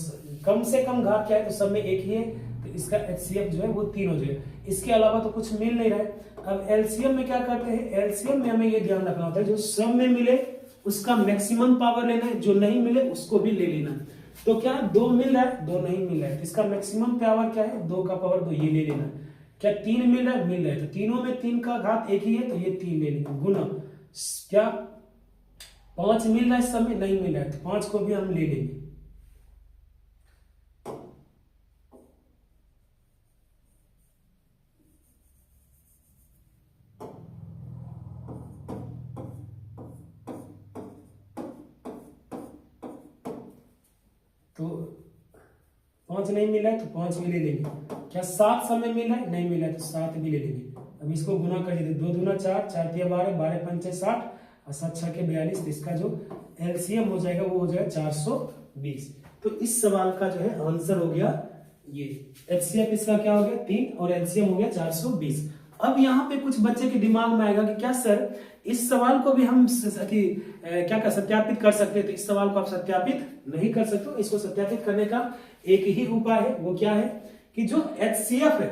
कम से कम घात क्या है? तो सब में 1 ही है, तो तो इसका HCF जो है वो 3 हो जाएगा। इसके अलावा तो कुछ मिल नहीं रहा है। अब LCM में क्या करते हैं, LCM में हमें ये ध्यान रखना होता है जो सम में मिले उसका मैक्सिमम पावर लेना है, जो नहीं मिले उसको भी ले लेना है। तो क्या 2 मिल रहा है, 2 नहीं मिल रहा है, तो इसका मैक्सिमम पावर क्या है, 2 का पावर 2, ये ले लेना है। क्या 3 मिल रहा है, मिल रहा है, तो तीनों में 3 का घात 1 ही है, तो ये 3 ले लेंगे गुना। क्या 5 मिल रहा है इस समय, नहीं मिल रहा है, तो 5 को भी हम ले लेंगे। तो 5 नहीं मिला है तो 5 भी ले लेंगे। क्या 7 समय मिला है, नहीं मिला है, तो 7 भी ले लेंगे। अब इसको गुना कर देते, 2 दूना 4, 4 तिया 12, 12 पंचे 60 और 7 छः के 42। तो इसका जो LCM हो जाएगा वो हो जाएगा 420। तो इस सवाल का जो है आंसर हो गया ये। HCF इसका क्या हो गया 3 और LCM हो गया 420। अब यहाँ पे कुछ बच्चे के दिमाग में आएगा कि क्या सर इस सवाल को भी हम क्या कर सत्यापित कर सकते हैं। तो इस सवाल को आप सत्यापित नहीं कर सकते। इसको सत्यापित करने का एक ही उपाय है, वो क्या है कि जो HCF है,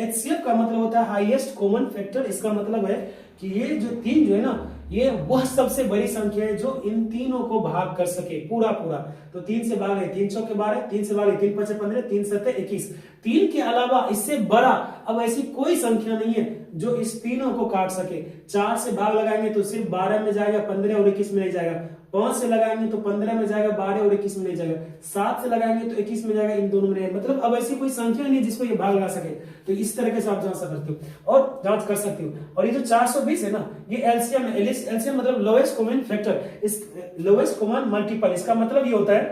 HCF का मतलब होता है हाईएस्ट कॉमन फैक्टर। इसका मतलब है कि ये जो 3 जो है ना, ये वह सबसे बड़ी संख्या है जो इन तीनों को भाग कर सके पूरा पूरा। तो 3 से भाग है 3 चौके 12, 3 से भाग 3 5 15, 3 7 21। 3 के अलावा इससे बड़ा अब ऐसी कोई संख्या नहीं है जो इस तीनों को काट सके। 4 से भाग लगाएंगे तो सिर्फ 12 में जाएगा, 15 और 21 में नहीं जाएगा। 5 से लगाएंगे तो 15 में जाएगा, 12 और 21 में नहीं जाएगा। 7 से लगाएंगे तो 21 में जाएगा, इन दोनों में नहीं। मतलब अब ऐसी कोई संख्या नहीं है जिसको ये भाग लगा सके। तो इस तरीके से आप जांच सकते हो और जांच कर सकते हो। और ये जो 420 है ना, ये एलसीएम है। एलसीएम मतलब लोएस्ट कॉमन फैक्टर, इस लोएस्ट कॉमन मल्टीपल। इसका मतलब ये होता है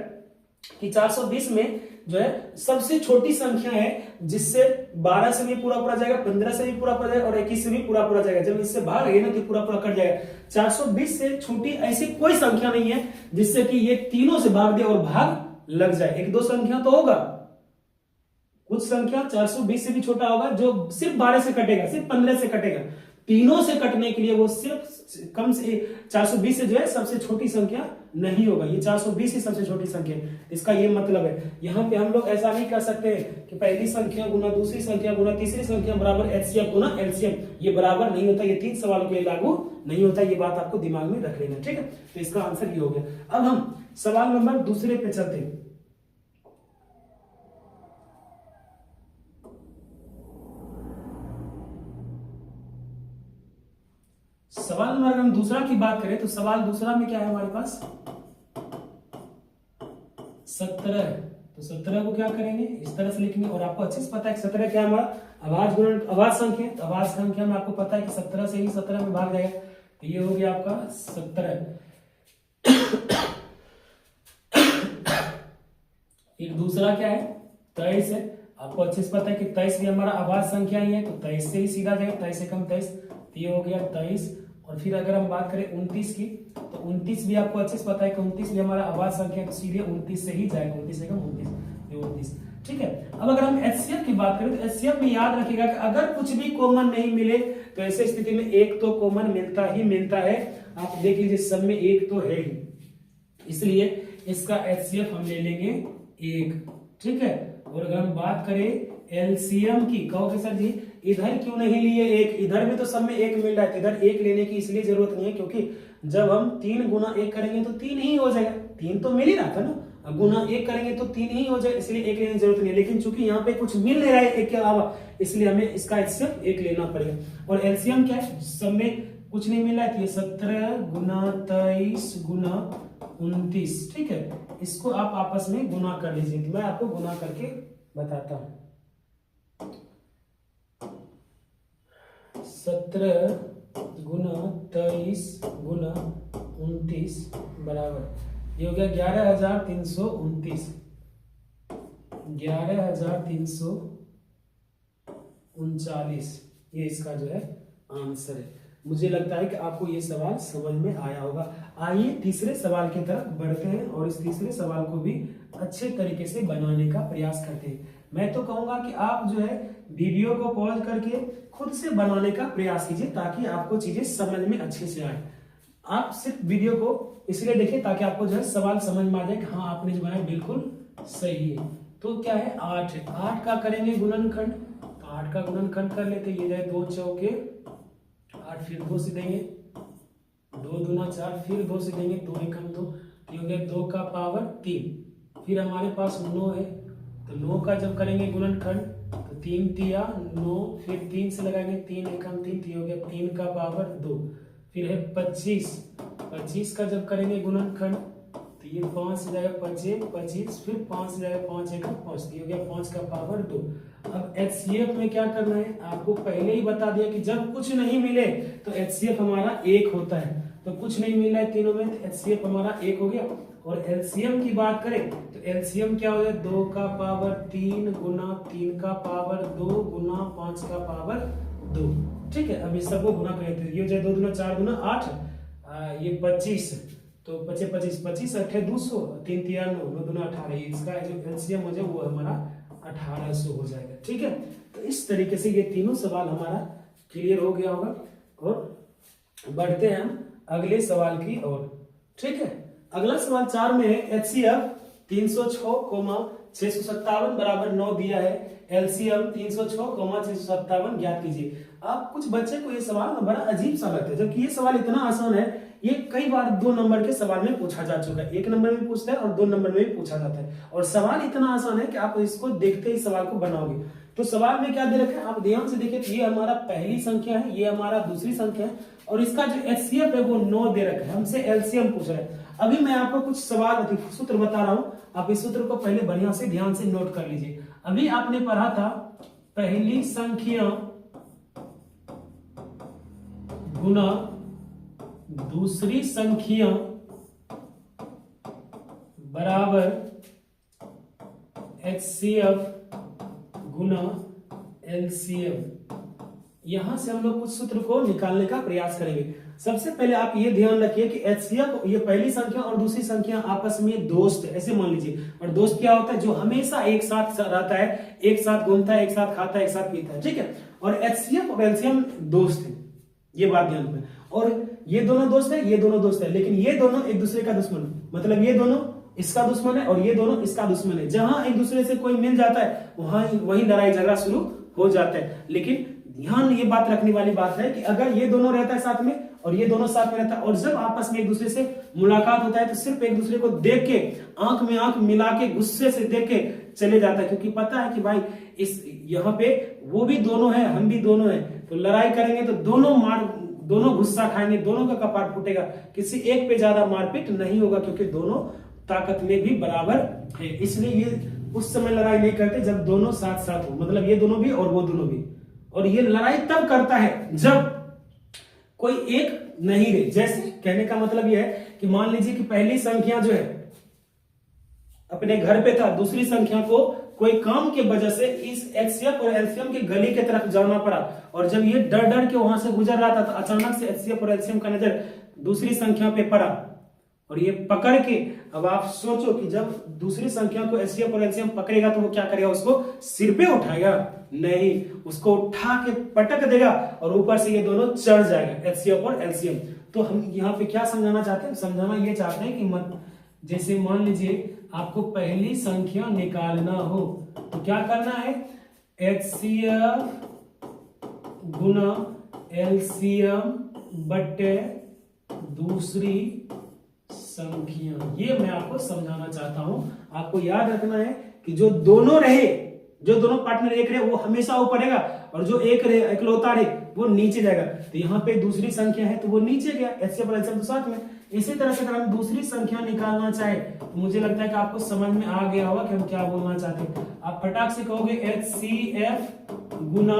कि 420 में जो है सबसे छोटी संख्या है जिससे 12 से भी पूरा पूरा जाएगा, 15 से भी पूरा पूरा जाएगा और 21 से भी पूरा पूरा जाएगा। जब इससे भाग है ना तो पूरा पूरा कट जाएगा। 420 से छोटी ऐसी कोई संख्या नहीं है जिससे कि ये तीनों से भाग दे और भाग लग जाए। एक दो संख्या तो होगा, कुछ संख्या 420 से भी छोटा होगा जो सिर्फ 12 से कटेगा, सिर्फ 15 से कटेगा। तीनों से कटने के लिए वो सिर्फ कम से 420 से जो है सबसे छोटी संख्या नहीं होगा। ये 420 ही सबसे छोटी संख्या है। इसका ये मतलब है। यहाँ पे हम लोग ऐसा नहीं कर सकते कि पहली संख्या गुना दूसरी संख्या गुना तीसरी संख्या बराबर एचसीएफ गुना एलसीएम। ये बराबर नहीं होता। ये 3 सवालों के लिए लागू नहीं होता। ये बात आपको दिमाग में रख लेना, ठीक है। तो इसका आंसर ये हो गया। अब हम सवाल नंबर दूसरे पे चलते हैं। सवाल नंबर अगर हम दूसरा की बात करें तो सवाल दूसरा में क्या है हमारे पास 17। तो 17 को क्या करेंगे इस तरह से लिखेंगे। और आपको अच्छे से पता है कि 17 क्या है हमारा आवाज गुणन आवाज संख्या। तो आवाज संख्या में आपको पता है कि 17 से ही 17 में भाग जाएगा। तो ये हो गया आपका 17। एक दूसरा क्या है 23 है। आपको अच्छे से पता है कि 23 भी हमारा आवाज संख्या ही है। तो 23 से ही सीधा जाएगा, 23 से कम 23। तो ये हो गया 23। और फिर अगर हम बात करें 29 की तो 29 भी आपको अच्छे से पता है कि 29 भी हमारा आवाज संख्या तो सीधे 29 से ही जाएगा। 29 से कम 29, ये 29, ठीक है। अब अगर हम एचसीएफ की बात करें तो एचसीएफ में याद रखिएगा कि अगर कुछ भी कॉमन नहीं मिले तो ऐसे स्थिति में एक तो कॉमन मिलता ही मिलता है। आप देख लीजिए सब में एक तो है ही, इसलिए इसका एचसीएफ हम ले लेंगे 1, ठीक है। और अगर हम बात करें एलसीएम की, कहोगे सर जी इधर क्यों नहीं लिए 1, इधर भी तो सब में 1 मिल रहा है। इधर 1 लेने की इसलिए जरूरत नहीं है क्योंकि जब हम 3 गुना 1 करेंगे तो 3 ही हो जाएगा। 3 तो मिल ही रहा था ना, गुना 1 करेंगे तो 3 ही हो जाएगा, इसलिए 1 लेने की जरूरत नहीं है। लेकिन चूंकि यहाँ पे कुछ मिल नहीं रहा है 1 के अलावा, इसलिए हमें इसका एचसीएफ 1 लेना पड़ेगा। और एलसीएम क्या है, सब में कुछ नहीं मिल रहा है तो ये 17 गुना 23 गुना 29, ठीक है। इसको आप आपस में गुना कर लीजिए। तो मैं आपको गुना करके बताता हूं। 17 गुना 23 गुना 29 बराबर ये हो गया 11,329। 11,339 ये इसका जो है आंसर है। मुझे लगता है कि आपको ये सवाल समझ में आया होगा। आइए तीसरे सवाल की तरफ बढ़ते हैं और इस तीसरे सवाल को भी अच्छे तरीके से बनाने का प्रयास करते हैं। मैं तो कहूंगा कि आप जो है वीडियो को पॉज करके खुद से बनाने का प्रयास कीजिए ताकि आपको चीजें समझ में अच्छे से आए। आप सिर्फ वीडियो को इसलिए देखिए ताकि आपको जो है सवाल समझ में आ जाए कि हाँ आपने जो बनाया बिल्कुल सही है। तो क्या है 8 है। 8 का करेंगे गुणनखंड, तो 8 का गुणनखंड कर लेते, ये जाए 2 चौके 8, फिर 2 से देंगे, 2 दूना 4, फिर 2 से देंगे, 2 एकम 2, ये हो गया 2 का पावर 3। फिर हमारे पास 9 है, तो 9 का जब करेंगे गुणनखंड तो 3 तिया 9, फिर 3 से लगाएंगे, 3 एकम 3, तो ये हो गया 3 का पावर 2। फिर है 25, 25 का जब करेंगे गुणनखंड तो ये 5 से जाएगा 25 25, फिर 5 से जाएगा 5 एकम 5, तो ये हो गया 5 का पावर 2। अब HCF में क्या करना है, आपको पहले ही बता दिया कि जब कुछ नहीं मिले तो HCF हमारा 1 होता है, तो कुछ नहीं मिला है तीनों में, तो HCF हमारा 1 हो गया। और LCM की बात करें तो LCM क्या हो गया, 2 का पावर 3 गुना 3 का पावर 2 गुना 5 का पावर 2। ठीक है, अब इस सबको गुना करें, ये हो जाए 2 दूना 4 गुना 8, ये 25, तो 25 25 25 अठे 200, 3 तिया 9, 9 दूना 18, इसका जो LCM हो जाए वो हमारा 1800 हो जाएगा। ठीक है, तो इस तरीके से ये तीनों सवाल हमारा क्लियर हो गया होगा। और बढ़ते हैं हम अगले सवाल की ओर। ठीक है, अगला सवाल 4 में है HCF 306,657 बराबर 9 दिया है, LCM 306,657 ज्ञात कीजिए। अब कुछ बच्चे को ये सवाल बड़ा अजीब सा लगता है, जबकि ये सवाल इतना आसान है, ये कई बार 2 नंबर के सवाल में पूछा जा चुका है, 1 नंबर में पूछता है और 2 नंबर में भी पूछा जाता है, और सवाल इतना आसान है कि आप इसको देखते ही सवाल को बनाओगे। तो सवाल में क्या दे रखा है, आप ध्यान से देखिए, ये हमारा पहली संख्या है, ये हमारा दूसरी संख्या है, और इसका जो HCF है वो 9 दे रखा है, हमसे LCM पूछ रहा है। अभी मैं आपको कुछ सवाल सूत्र बता रहा हूं, आप इस सूत्र को पहले बढ़िया से ध्यान से नोट कर लीजिए। अभी आपने पढ़ा था पहली संख्या गुना दूसरी संख्या बराबर HCF गुना LCM। यहां से हम लोग कुछ सूत्र को निकालने का प्रयास करेंगे। सबसे पहले आप ये ध्यान रखिए कि HCF, ये पहली संख्या और दूसरी संख्या आपस में दोस्त है, ऐसे मान लीजिए। और दोस्त क्या होता है, जो हमेशा एक साथ रहता है, एक साथ घूमता है, एक साथ खाता है, एक साथ पीता है। ठीक है, और HCF और LCM दोस्त है, ये बात ध्यान रखें। और ये दोनों दोस्त है, ये दोनों दोस्त है, लेकिन ये दोनों एक दूसरे का दुश्मन है, मतलब ये दोनों इसका दुश्मन है और ये दोनों इसका दुश्मन है। जहां एक दूसरे से कोई मिल जाता है वहीं लड़ाई झगड़ा शुरू हो जाता है। लेकिन ध्यान ये बात रखने वाली बात है कि अगर ये दोनों रहता है साथ में और ये दोनों साथ में रहता है, और जब आपस में एक दूसरे से मुलाकात होता है तो सिर्फ एक दूसरे को देख के, आंख में आंख मिला के, गुस्से से देख के चले जाता है, क्योंकि पता है कि भाई इस यहाँ पे वो भी दोनों है, हम भी दोनों है, तो लड़ाई करेंगे तो दोनों गुस्सा खाएंगे, दोनों का कपार फूटेगा, किसी एक पे ज्यादा मारपीट नहीं होगा, क्योंकि दोनों ताकत में भी बराबर है। इसलिए ये उस समय लड़ाई नहीं करते जब दोनों साथ साथ हो, मतलब ये दोनों भी और वो दोनों भी। और ये लड़ाई तब करता है जब कोई एक नहीं रहे। जैसे कहने का मतलब यह है कि मान लीजिए कि पहली संख्या जो है अपने घर पे था, दूसरी संख्या को कोई काम के वजह से इस HCF और LCM की गली के तरफ जाना पड़ा, और जब ये डर डर के वहां से गुजर रहा था तो अचानक से HCF और LCM का नजर दूसरी संख्या पे पड़ा, और ये पकड़ के, अब आप सोचो कि जब दूसरी संख्या को HCF और LCM पकड़ेगा तो वो क्या करेगा, उसको सिर पे उठाएगा? नहीं, उसको उठा के पटक देगा और ऊपर से ये दोनों चढ़ जाएगा, HCF और LCM। तो हम यहाँ पे क्या समझाना चाहते हैं, समझाना ये चाहते हैं कि जैसे मान लीजिए आपको पहली संख्या निकालना हो तो क्या करना है, HCF गुना LCM बटे दूसरी संख्या। ये मैं आपको समझाना चाहता हूं। आपको याद रखना है कि जो दोनों पार्टनर एक रहे वो हमेशा ऊपर रहेगा, और जो एक रहे, इकलौता रहे, वो नीचे जाएगा। तो यहाँ पे दूसरी संख्या है तो वो नीचे गया, HCF और LCM तो साथ में। इसी तरह से अगर हम दूसरी संख्या निकालना चाहे तो मुझे लगता है कि आपको समझ में आ गया होगा कि हम क्या बोलना चाहते हैं। आप फटाक से कहोगे HCF गुना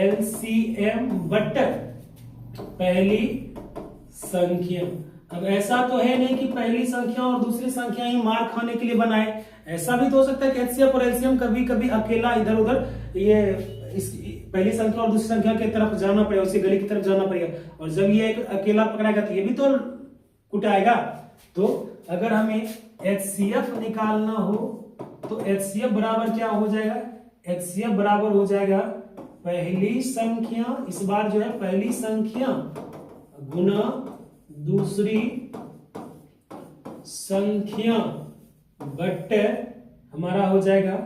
LCM बटे पहली संख्या। अब ऐसा तो है नहीं कि पहली संख्या और दूसरी संख्या ही मार खाने के लिए बनाए, ऐसा भी तो हो सकता है कि HCF और LCM कभी कभी अकेला इधर उधर पहली संख्या और दूसरी संख्या की तरफ जाना पड़ेगा, उसी गली की तरफ जाना पड़ेगा, और जब ये अकेला पकड़ाएगा तो ये भी तो कुटाएगा। तो अगर हमें HCF निकालना हो तो HCF बराबर क्या हो जाएगा, HCF बराबर हो जाएगा पहली संख्या, इस बार जो है पहली संख्या गुना दूसरी संख्या बटे हमारा हो जाएगा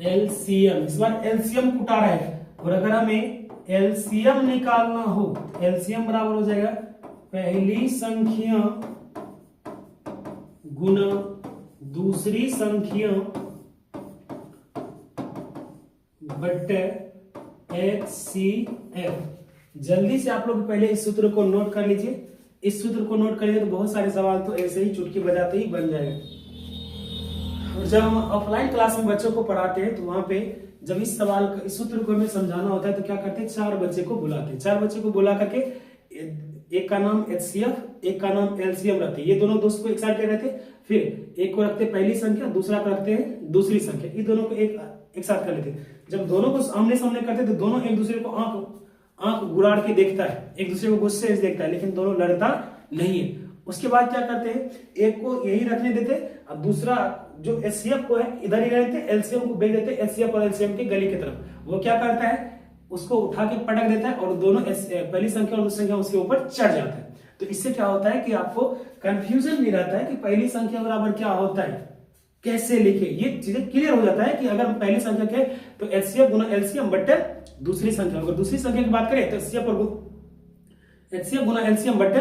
एलसीएम। इस बार एलसीएम को उठा रहा है, और अगर हमें एलसीएम निकालना हो, एलसीएम बराबर हो जाएगा पहली संख्या गुना दूसरी संख्या बटे HCF। जल्दी से आप लोग पहले इस सूत्र को नोट कर लीजिए। इस सूत्र को नोट करेंगे तो बहुत सारे सवाल तो ऐसे ही चुटकी बजाते ही बन जाएगा। और जब हम ऑफलाइन क्लास में बच्चों को पढ़ाते हैं तो वहां पे जब इस सूत्र को हमें समझाना होता है तो क्या करते हैं, 4 बच्चे को बुलाते हैं। 4 बच्चे को बुला करके एक का नाम HCF, एक का नाम LCM रखते हैं। ये दोनों दोस्त को एक साइड पे रहते हैं, फिर एक को रखते हैं पहली संख्या, दूसरा को रखते हैं दूसरी संख्या। ये दोनों को एक साथ कर लेते हैं। जब दोनों को आमने सामने करते हैं तो दोनों एक दूसरे को आंख गुराड़ के देखता है, एक दूसरे को गुस्से से देखता है, लेकिन दोनों लड़ता नहीं है। उसके बाद क्या करते हैं, एक को यही रखने देते और दूसरा जो HCF को है इधर ही रहते हैं, LCM को भेज देते हैं HCF और LCM के गली की तरफ। वो क्या करता है, उसको उठा के पटक देता है और दोनों पहली संख्या और दूसरी संख्या उसके ऊपर चढ़ जाता है। तो इससे क्या होता है कि आपको कंफ्यूजन नहीं रहता है कि पहली संख्या बराबर क्या होता है, कैसे लिखे। ये चीजें क्लियर हो जाता है कि अगर पहली संख्या के तो HCF गुना LCM बटे दूसरी संख्या, अगर दूसरी संख्या की बात करें तो HCF गुना LCM बटे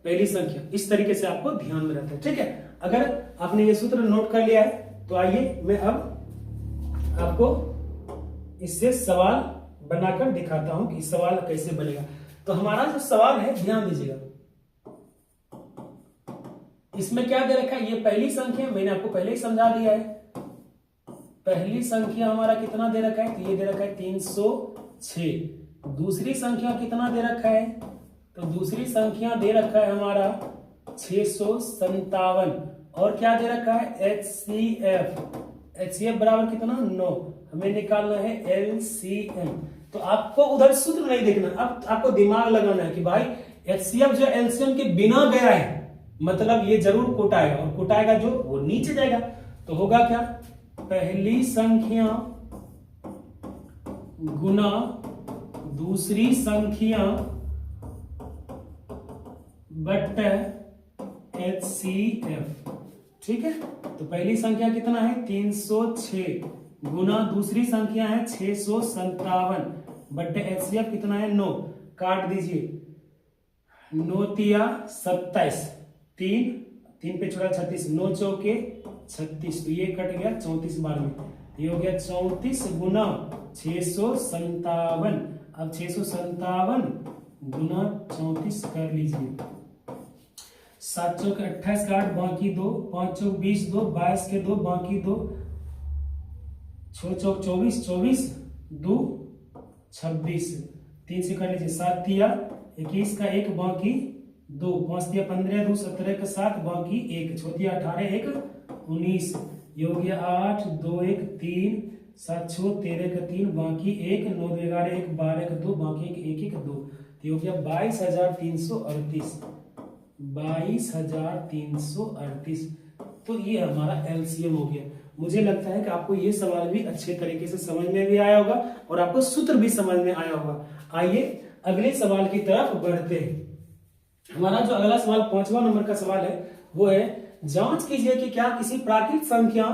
पहली संख्या। इस तरीके से आपको ध्यान में रहता है। ठीक है, अगर आपने ये सूत्र नोट कर लिया है तो आइए मैं अब आपको इससे सवाल बनाकर दिखाता हूं कि सवाल कैसे बनेगा। तो हमारा जो सवाल है ध्यान दीजिएगा, इसमें क्या दे रखा है, ये पहली संख्या मैंने आपको पहले ही समझा दिया है। पहली संख्या हमारा कितना दे रखा है, तो ये दे रखा है 306। दूसरी संख्या कितना दे रखा है, तो दूसरी संख्या दे रखा है हमारा 657। और क्या दे रखा है, HCF बराबर कितना 9। हमें निकालना है LCM। तो आपको उधर सूत्र नहीं देखना, अब आपको दिमाग लगाना है कि भाई HCF जो LCM के बिना गया है, मतलब ये जरूर कोटाएगा, और कोटाएगा जो वो नीचे जाएगा। तो होगा क्या, पहली संख्या गुना दूसरी संख्या बटे HCF। ठीक है, तो पहली संख्या कितना है 306 गुना दूसरी संख्या है 657 बटे HCF कितना है 9। काट दीजिए, 9 तिया 27, 3 पे छोड़ा 36, 9 चौके 36, तो ये कट गया 34 बार में, ये हो गया 34 गुना 657। अब 657 गुना 34 कर लीजिए, 7 चौक 28 का 8 बाकी 2, 5 चौक 20 2, 22 के 2 बाकी 2, 6 चौक 24, 24 2 26, 3 से कर लीजिए, 7 तिया 21 का 1 बाकी 2, 5 तिया 15 2 17 का 7 बाकी 1, 6 तिया 18 1 19, ये हो गया 8 2 1 3, 7 6 13 का 3 बाकी 1, 9 2 11 1 12 का 2 बाकी 1 1 1 2, ये हो गया 22,338। 22,338। तो ये हमारा LCM हो गया। मुझे लगता है कि आपको ये सवाल भी अच्छे तरीके से समझ में भी आया होगा और आपको सूत्र भी समझ में आया होगा। आइए अगले सवाल की तरफ बढ़ते हैं। हमारा जो अगला सवाल 5वां नंबर का सवाल है वो है, जांच कीजिए कि क्या किसी प्राकृत संख्या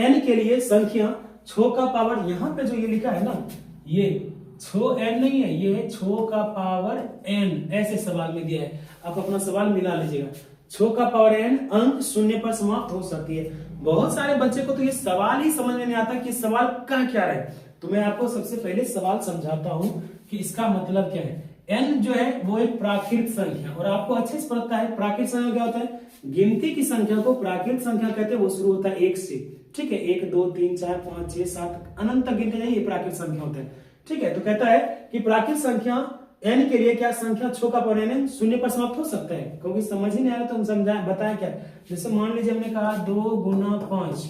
n के लिए संख्या छो का पावर, यहाँ पे जो ये लिखा है ना, ये छो n नहीं है, ये है छो का पावर n, ऐसे सवाल में दिया है। आप अपना सवाल मिला लीजिएगा। छो का पावर n अंक 0 पर समाप्त हो सकती है। बहुत सारे बच्चे को तो ये सवाल ही समझ में नहीं आता कि सवाल कह क्या रहे। तो मैं आपको सबसे पहले सवाल समझाता हूं कि इसका मतलब क्या है। n जो है वो एक प्राकृत संख्या, और आपको अच्छे से पता है प्राकृत संख्या क्या होता है। गिनती की संख्या को प्राकृत संख्या कहते हैं, वो शुरू होता है 1 से। ठीक है, 1 2 3 4 5 6 7 अनंत तक गिनते जाइए, ये प्राकृत संख्या होता है। ठीक है, तो कहता है कि प्राकृत संख्या n के लिए क्या संख्या छो का पावर n 0 पर समाप्त हो सकता है। क्योंकि समझ ही नहीं आ रहा तो हम समझाएं, बताएं क्या। जैसे मान लीजिए हमने कहा 2 गुना 5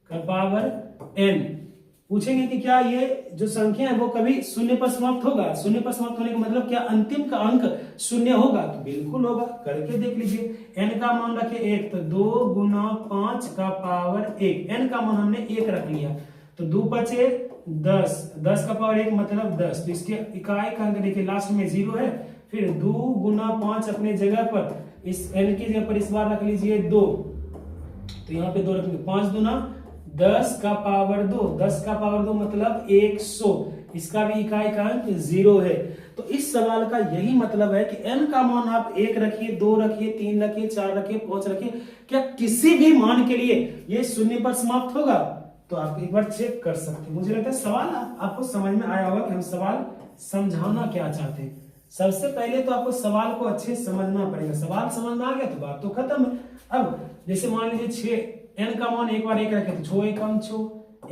का पावर n, पूछेंगे कि क्या ये जो संख्या है वो कभी 0 पर समाप्त होगा। 0 पर समाप्त होने का मतलब क्या अंतिम का अंक 0 होगा, तो बिल्कुल होगा। करके देख लीजिए। n का मान रखे 1, तो 2 गुना 5 का पावर 1, n का मान हमने 1 रख लिया, तो 2 बचे 10, 10 का पावर 1 मतलब 10, तो इसके इकाई का अंक देखिए लास्ट में 0 है। फिर 2 गुना 5 अपने जगह पर, इस n की जगह पर इस बार रख लीजिए 2, तो यहाँ पे 2 रखेंगे, 5 दूना 10 का पावर 2, 10 का पावर 2 मतलब 100, इसका भी इकाई 0 है। तो इस सवाल का यही मतलब है कि n का मान आप 1 रखिए, 2 रखिए, 3 रखिए, 4 रखिए, 5 रखिए, क्या किसी भी मान के लिए ये शून्य पर समाप्त होगा? तो आप एक बार चेक कर सकते हैं। मुझे लगता है सवाल आपको समझ में आया होगा कि हम सवाल समझाना क्या चाहते हैं। सबसे पहले तो आपको सवाल को अच्छे से समझना पड़ेगा। सवाल समझ में आ गया तो बात तो खत्म है। अब जैसे मान लीजिए 6, n का मान एक बार 1 रखे तो 6 एकम 6,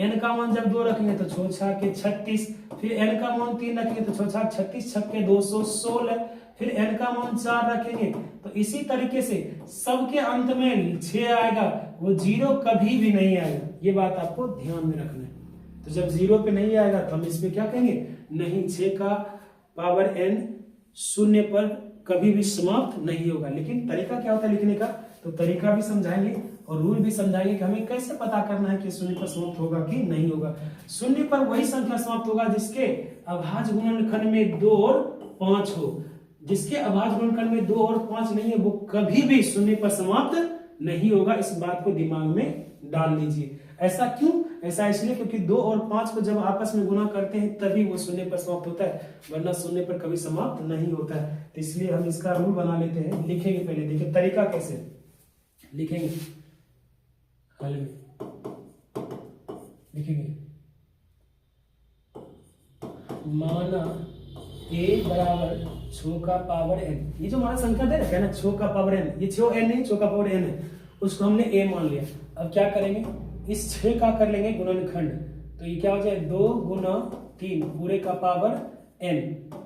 n का मान जब 2 रखेंगे तो 6 छक के 36, फिर n का मान 3 रखेंगे तो 6 छक 36, छक के 216, फिर n का मान 4 रखेंगे तो इसी तरीके से सबके अंत में 6 आएगा, वो 0 कभी भी नहीं आएगा। ये बात आपको ध्यान में रखना है। तो जब 0 पे नहीं आएगा तो हम इसमें क्या कहेंगे? नहीं, 6 का पावर n शून्य पर कभी भी समाप्त नहीं होगा। लेकिन तरीका क्या होता है लिखने का, तो तरीका भी समझाएंगे और रूल भी समझाएंगे कि हमें कैसे पता करना है कि शून्य पर समाप्त होगा कि नहीं होगा। शून्य पर वही संख्या समाप्त होगा जिसके अभाज्य गुणनखंड में 2 और 5 हो। जिसके अभाज्य गुणनखंड में 2 और 5 नहीं है वो कभी भी शून्य पर समाप्त नहीं होगा। इस बात को दिमाग में डाल लीजिए। ऐसा क्यों? ऐसा इसलिए क्योंकि 2 और 5 को जब आपस में गुणा करते हैं तभी वो शून्य पर समाप्त होता है, वरना शून्य पर कभी समाप्त नहीं होता है। तो इसलिए हम इसका रूल बना लेते हैं। लिखेंगे पहले, देखिए तरीका कैसे लिखेंगे। हल में लिखेंगे, माना a बराबर 6 का पावर n। ये जो हमारा संख्या दे रखा है ना 6 का पावर n, ये 6 n नहीं, 6 का पावर n है, उसको हमने a मान लिया। अब क्या करेंगे, इस 6 का कर लेंगे गुणनखंड, तो ये क्या हो जाए 2 गुना 3 पूरे का पावर n।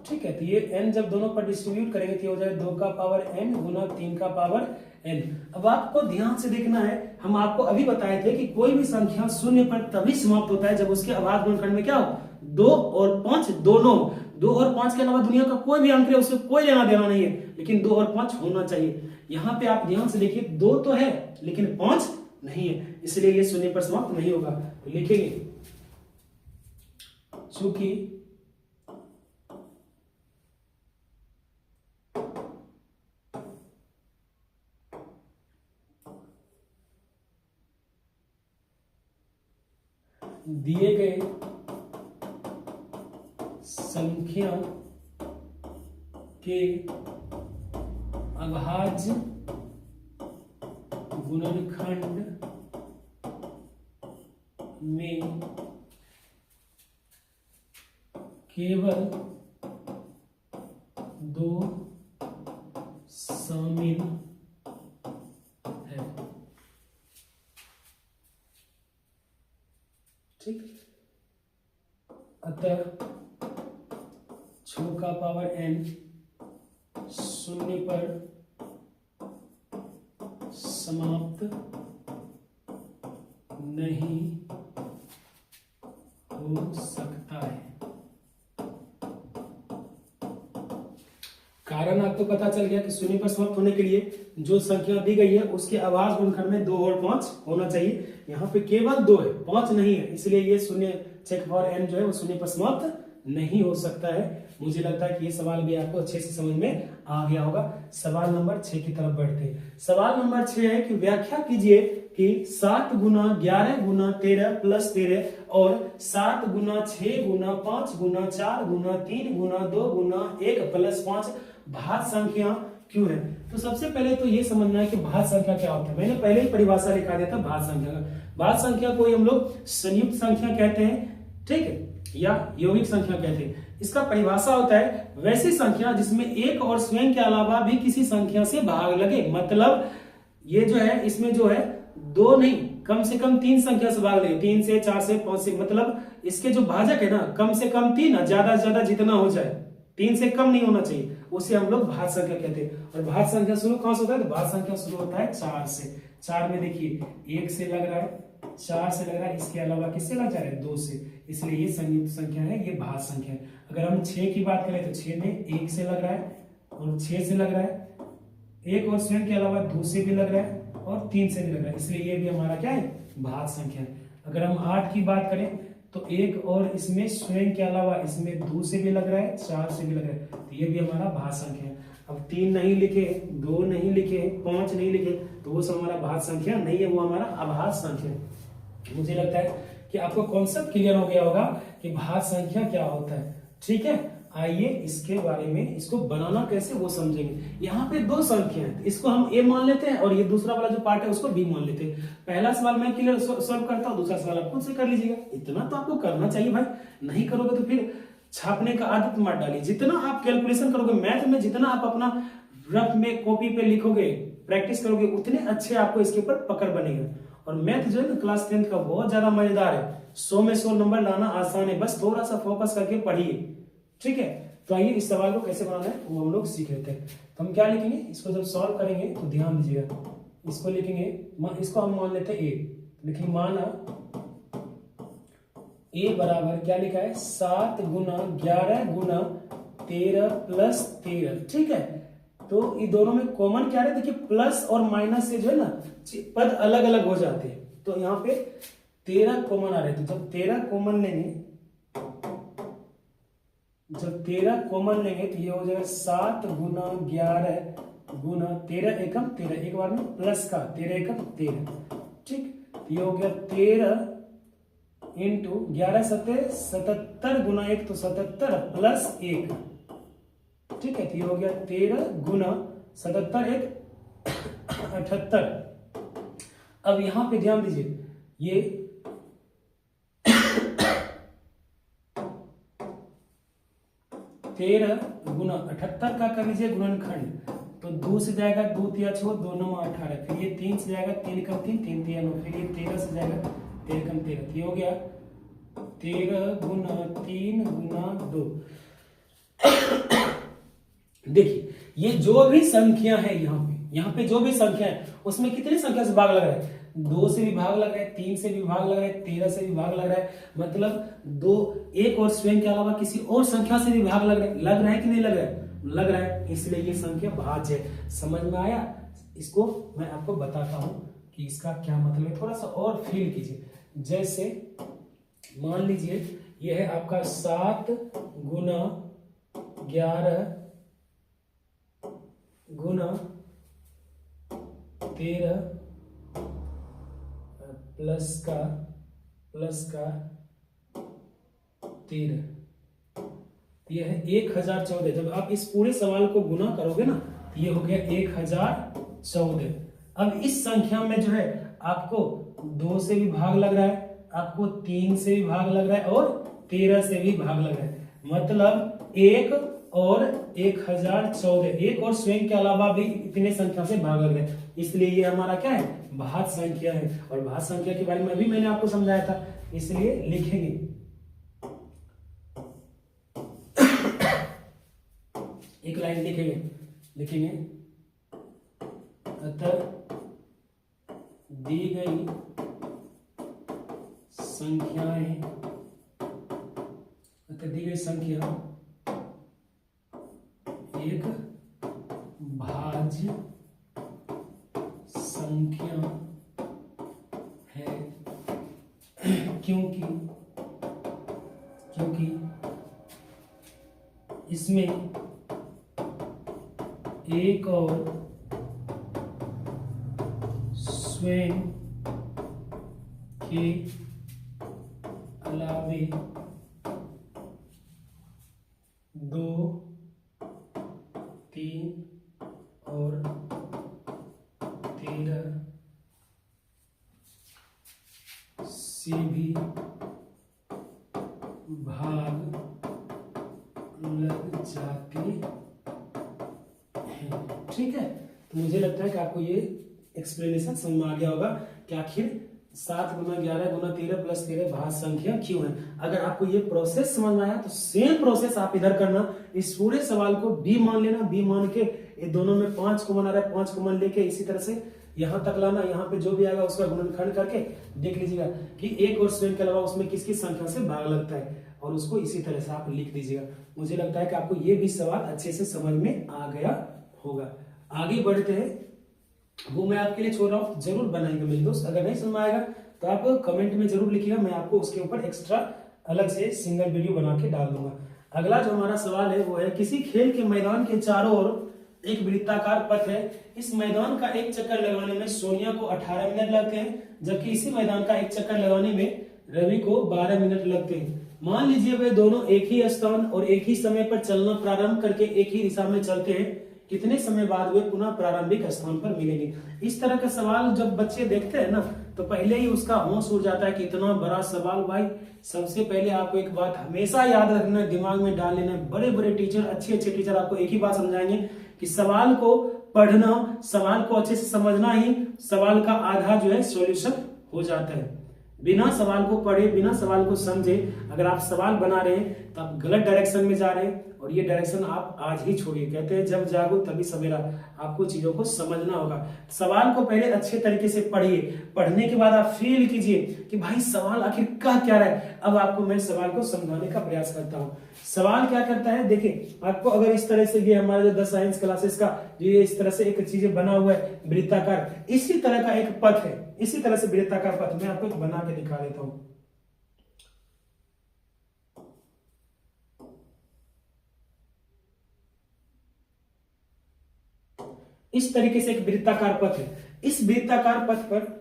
ठीक है, तो ये n जब दोनों पर डिस्ट्रीब्यूट करेंगे तो ये हो जाए 2 का पावर n गुना 3 का पावर n। अब आपको ध्यान से देखना है, हम आपको अभी बताए थे कि कोई भी संख्या शून्य पर तभी समाप्त होता है जब उसके अभाज्य गुणनखंड में क्या हो, 2 और 5 दोनों। 2 और 5 के अलावा दुनिया का कोई भी अंक है उससे कोई लेना देना नहीं है, लेकिन 2 और 5 होना चाहिए। यहाँ पे आप ध्यान से देखिए 2 तो है लेकिन 5 नहीं है, इसलिए ये शून्य पर समाप्त नहीं होगा। तो लिखेंगे चूंकि दिए गए संख्या के अभाज्य गुणनखंड में केवल 2 शामिल है। ठीक, अतः 6 का पावर n शून्य पर समाप्त नहीं हो सकता है। कारण आपको पता चल गया कि शून्य पर समाप्त होने के लिए जो संख्या दी गई है उसके अभाज्य गुणनखंड में 2 और 5 होना चाहिए। यहाँ पे केवल 2 है, 5 नहीं है, इसलिए ये शून्य 6 का पावर n जो है वो शून्य पर समाप्त नहीं हो सकता है। मुझे लगता है कि ये सवाल भी आपको अच्छे से समझ में आ गया होगा। सवाल नंबर 6 की तरफ बढ़ते हैं। सवाल नंबर 6 है कि व्याख्या कीजिए कि 7 गुना 11 गुना 13 प्लस 13 और 7 गुना 6 गुना 5 गुना 4 गुना 3 गुना 2 गुना 1 प्लस 5 भाज्य संख्या क्यों है। तो सबसे पहले तो ये समझना है कि भाज्य संख्या क्या होता है। मैंने पहले ही परिभाषा लिखा दिया था भाज्य संख्या का। भाज्य संख्या को हम लोग संयुक्त संख्या कहते हैं, ठीक है, या यौगिक संख्या कहते हैं। इसका परिभाषा होता है वैसी संख्या जिसमें एक और स्वयं के अलावा भी किसी संख्या से भाग लगे। मतलब ये जो है इसमें जो है 2 नहीं, कम से कम 3 संख्या से भाग लगे, 3 से 4 से 5 से, मतलब इसके जो भाजक है ना कम से कम 3, ज्यादा से ज्यादा जितना हो जाए, 3 से कम नहीं होना चाहिए, उसे हम लोग भाज्य संख्या कहते हैं। और भाज्य संख्या शुरू कहां से होता है, तो भाज्य संख्या शुरू होता है 4 से। 4 में देखिए 1 से लग रहा है, 4 से लग रहा है, इसके अलावा किससे लग जा रहा है, 2 से, इसलिए ये संयुक्त संख्या है, ये भाज्य संख्या है। अगर हम 6 की बात करें तो 6 में 1 से लग रहा है और 6 से लग रहा है, 1 और स्वयं के अलावा 2 से भी लग रहा है और 3 से भी लग रहा है, इसलिए ये भी हमारा क्या है, भाज्य संख्या है। अगर हम 8 की बात करें तो 1 और इसमें स्वयं के अलावा इसमें 2 से भी लग रहा है, 4 से भी लग रहा है, तो ये भी हमारा भाज्य संख्या है। अब 3 नहीं लिखे, 2 नहीं लिखे, 5 नहीं लिखे, तो वो सब हमारा भाज्य संख्या नहीं है, वो हमारा अभाज्य संख्या है। मुझे लगता है कि आपको कॉन्सेप्ट क्लियर हो गया होगा कि भाज्य संख्या क्या होता है। ठीक है, आइए इसके बारे में, इसको बनाना कैसे वो समझेंगे। यहाँ पे दो संख्या है, इसको हम ए मान लेते हैं और ये दूसरा वाला जो पार्ट है उसको बी मान लेते हैं। पहला सवाल मैं क्लियर सॉल्व करता हूँ, दूसरा सवाल आप खुद से कर लीजिएगा। इतना तो आपको करना चाहिए भाई, नहीं करोगे तो फिर छापने का आदत मत डालिए। जितना आप कैलकुलेशन करोगे मैथ में, जितना आप अपना रफ में कॉपी पे लिखोगे, प्रैक्टिस करोगे, उतने अच्छे आपको इसके ऊपर पकड़ बनेगा। और मैथ जो है ना क्लास 10 का बहुत ज्यादा मजेदार है, 100 में 100 नंबर लाना आसान है, बस थोड़ा सा फोकस करके पढ़िए। ठीक है, तो आइए इस सवाल को कैसे बनाना है वो हम लोग सीख लेते हैं। तो हम क्या लिखेंगे, इसको जब सॉल्व करेंगे तो ध्यान दीजिएगा, इसको लिखेंगे, इसको हम मान लेते हैं ए, लिखेंगे माना ए बराबर क्या लिखा है 7 गुना 11 गुना 13 प्लस 13। ठीक है, तो ये दोनों में कॉमन क्या है, देखिए प्लस और माइनस से जो है ना पद अलग अलग हो जाते हैं। तो यहाँ पे 13 कॉमन आ रहे थे, जब 13 कॉमन लेंगे, जब 13 कॉमन लेंगे तो ये हो जाएगा 7 गुना 11 गुना 13 एकम 13, एक बार में प्लस का 13 एकम 13। ठीक, तो ये हो गया 13 इंटू 11 सत्तर 77 गुना 1 तो 77 प्लस 1। ठीक है, तो ये हो गया 13 गुना 77 1 78। अब यहां पे ध्यान दीजिए, ये 13 गुना 78 का कर लीजिए गुणनखंड, तो 2 से जाएगा 2 तिया 6 2 9 18, फिर ये 3 से जाएगा 3 कम 3 3 तिया 9, फिर ये 13 से जाएगा 13 कम 13, ये हो गया 13 गुना 3 गुना 2। देखिए ये जो भी संख्या है यहाँ पे जो भी संख्या है उसमें कितनी संख्या से भाग लग रहा है, 2 से भी भाग लग रहा है, 3 से भी भाग लग रहा है, 13 से भी भाग लग रहा है, मतलब 2 एक और स्वयं के अलावा किसी और संख्या से भी भाग लग रहा है कि नहीं लग रहा है, लग रहा है, इसलिए ये संख्या भाज्य है। समझ में आया? इसको मैं आपको बताता हूं कि इसका क्या मतलब है, थोड़ा सा और फील कीजिए। जैसे मान लीजिए ये है आपका 7 गुना 11 गुना 13 प्लस का 13, ये है 1014। जब आप इस पूरे सवाल को गुना करोगे ना तो ये हो गया 1014। अब इस संख्या में जो है आपको 2 से भी भाग लग रहा है, आपको 3 से भी भाग लग रहा है और 13 से भी भाग लग रहा है, मतलब 1 और 1014, एक और स्वयं के अलावा भी इतने संख्या से भाग लग रहे हैं, इसलिए ये हमारा क्या है, भाज्य संख्या है। और भाज्य संख्या के बारे में अभी मैंने आपको समझाया था, इसलिए लिखेंगे एक लाइन लिखेंगे अतः दी गई संख्या एक भाज्य संख्या है क्योंकि इसमें एक और स्वयं के अलावे 2 3 और 13 से भी भाग लग जाते हैं। ठीक है, तो मुझे लगता है कि आपको ये एक्सप्लेनेशन समझ में आ गया होगा कि आखिर 7 गुना 11 गुना 13 प्लस 13 भाज्य संख्या क्यों है। अगर आपको ये प्रोसेस समझ में आया तो सेम प्रोसेस आप इधर करना, इस पूरे सवाल को बी मान लेना, बी मान के ये दोनों में 5 कॉमन आ रहा है, 5 कॉमन लेके इसी तरह से यहां तक लाना, यहाँ पे जो भी आएगा उसका गुणनखंड करके देख लीजिएगा कि एक और स्वयं के अलावा उसमें किस किस संख्या से भाग लगता है, और उसको इसी तरह से आप लिख दीजिएगा। मुझे लगता है कि आपको ये भी सवाल अच्छे से समझ में आ गया होगा। आगे बढ़ते हैं, वो मैं आपके लिए छोड़ रहा हूँ, जरूर बनाएंगे मेरे दोस्त। अगर नहीं समझ में आएगा तो आप कमेंट में जरूर लिखिएगा, मैं आपको उसके ऊपर एक्स्ट्रा अलग से सिंगल वीडियो बना के डाल दूंगा। अगला जो हमारा सवाल है वो है, किसी खेल के मैदान के चारों ओर एक वृत्ताकार पथ है। इस मैदान का एक चक्कर लगाने में सोनिया को 18 मिनट लगते हैं, जबकि इसी मैदान का एक चक्कर लगाने में रवि को 12 मिनट लगते हैं। मान लीजिए वे दोनों एक ही स्थान और एक ही समय पर चलना प्रारंभ करके एक ही दिशा में चलते हैं, कितने समय बाद वे पुनः प्रारंभिक स्थान पर मिलेंगे। इस तरह का सवाल जब बच्चे देखते हैं ना, तो पहले ही उसका होश उड़ जाता है कि इतना बड़ा सवाल। भाई सबसे पहले आपको एक बात हमेशा याद रखना, दिमाग में डाल लेना, बड़े बड़े टीचर, अच्छे अच्छे टीचर आपको एक ही बात समझाएंगे कि सवाल को पढ़ना, सवाल को अच्छे से समझना ही सवाल का आधा जो है सॉल्यूशन हो जाता है। बिना सवाल को पढ़े, बिना सवाल को समझे अगर आप सवाल बना रहे हैं तो आप गलत डायरेक्शन में जा रहे हैं, और ये डायरेक्शन आप आज ही छोड़िए। कहते हैं जब जागो तभी सवेरा। आपको चीजों को समझना होगा। सवाल को पहले अच्छे तरीके से पढ़िए, पढ़ने के बाद आप फील कीजिए कि भाई सवाल आखिर कह क्या रहा है। अब आपको मैं सवाल को समझाने का प्रयास करता हूँ। सवाल क्या करता है, देखिए आपको अगर इस तरह से, ये हमारा जो 10 साइंस क्लासेस का ये इस तरह से एक चीजें बना हुआ है वृत्ताकार, इसी तरह का एक पथ है, इसी तरह से वृत्ताकार पथ मैं आपको बना के दिखा देता हूं। इस तरीके से एक वृत्ताकार पथ है। इस वृत्ताकार पथ पर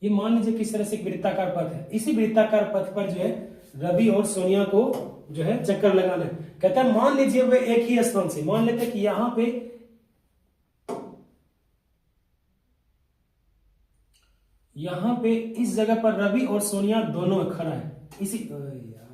ये मान लीजिए किस तरह से एक वृत्ताकार पथ है। इसी वृत्ताकार पथ पर जो है रवि और सोनिया को जो है चक्कर लगाना है। कहता है मान लीजिए वे एक ही स्थान से, मान लेते हैं कि यहां पे इस जगह पर रवि और सोनिया दोनों खड़ा है। इसी यार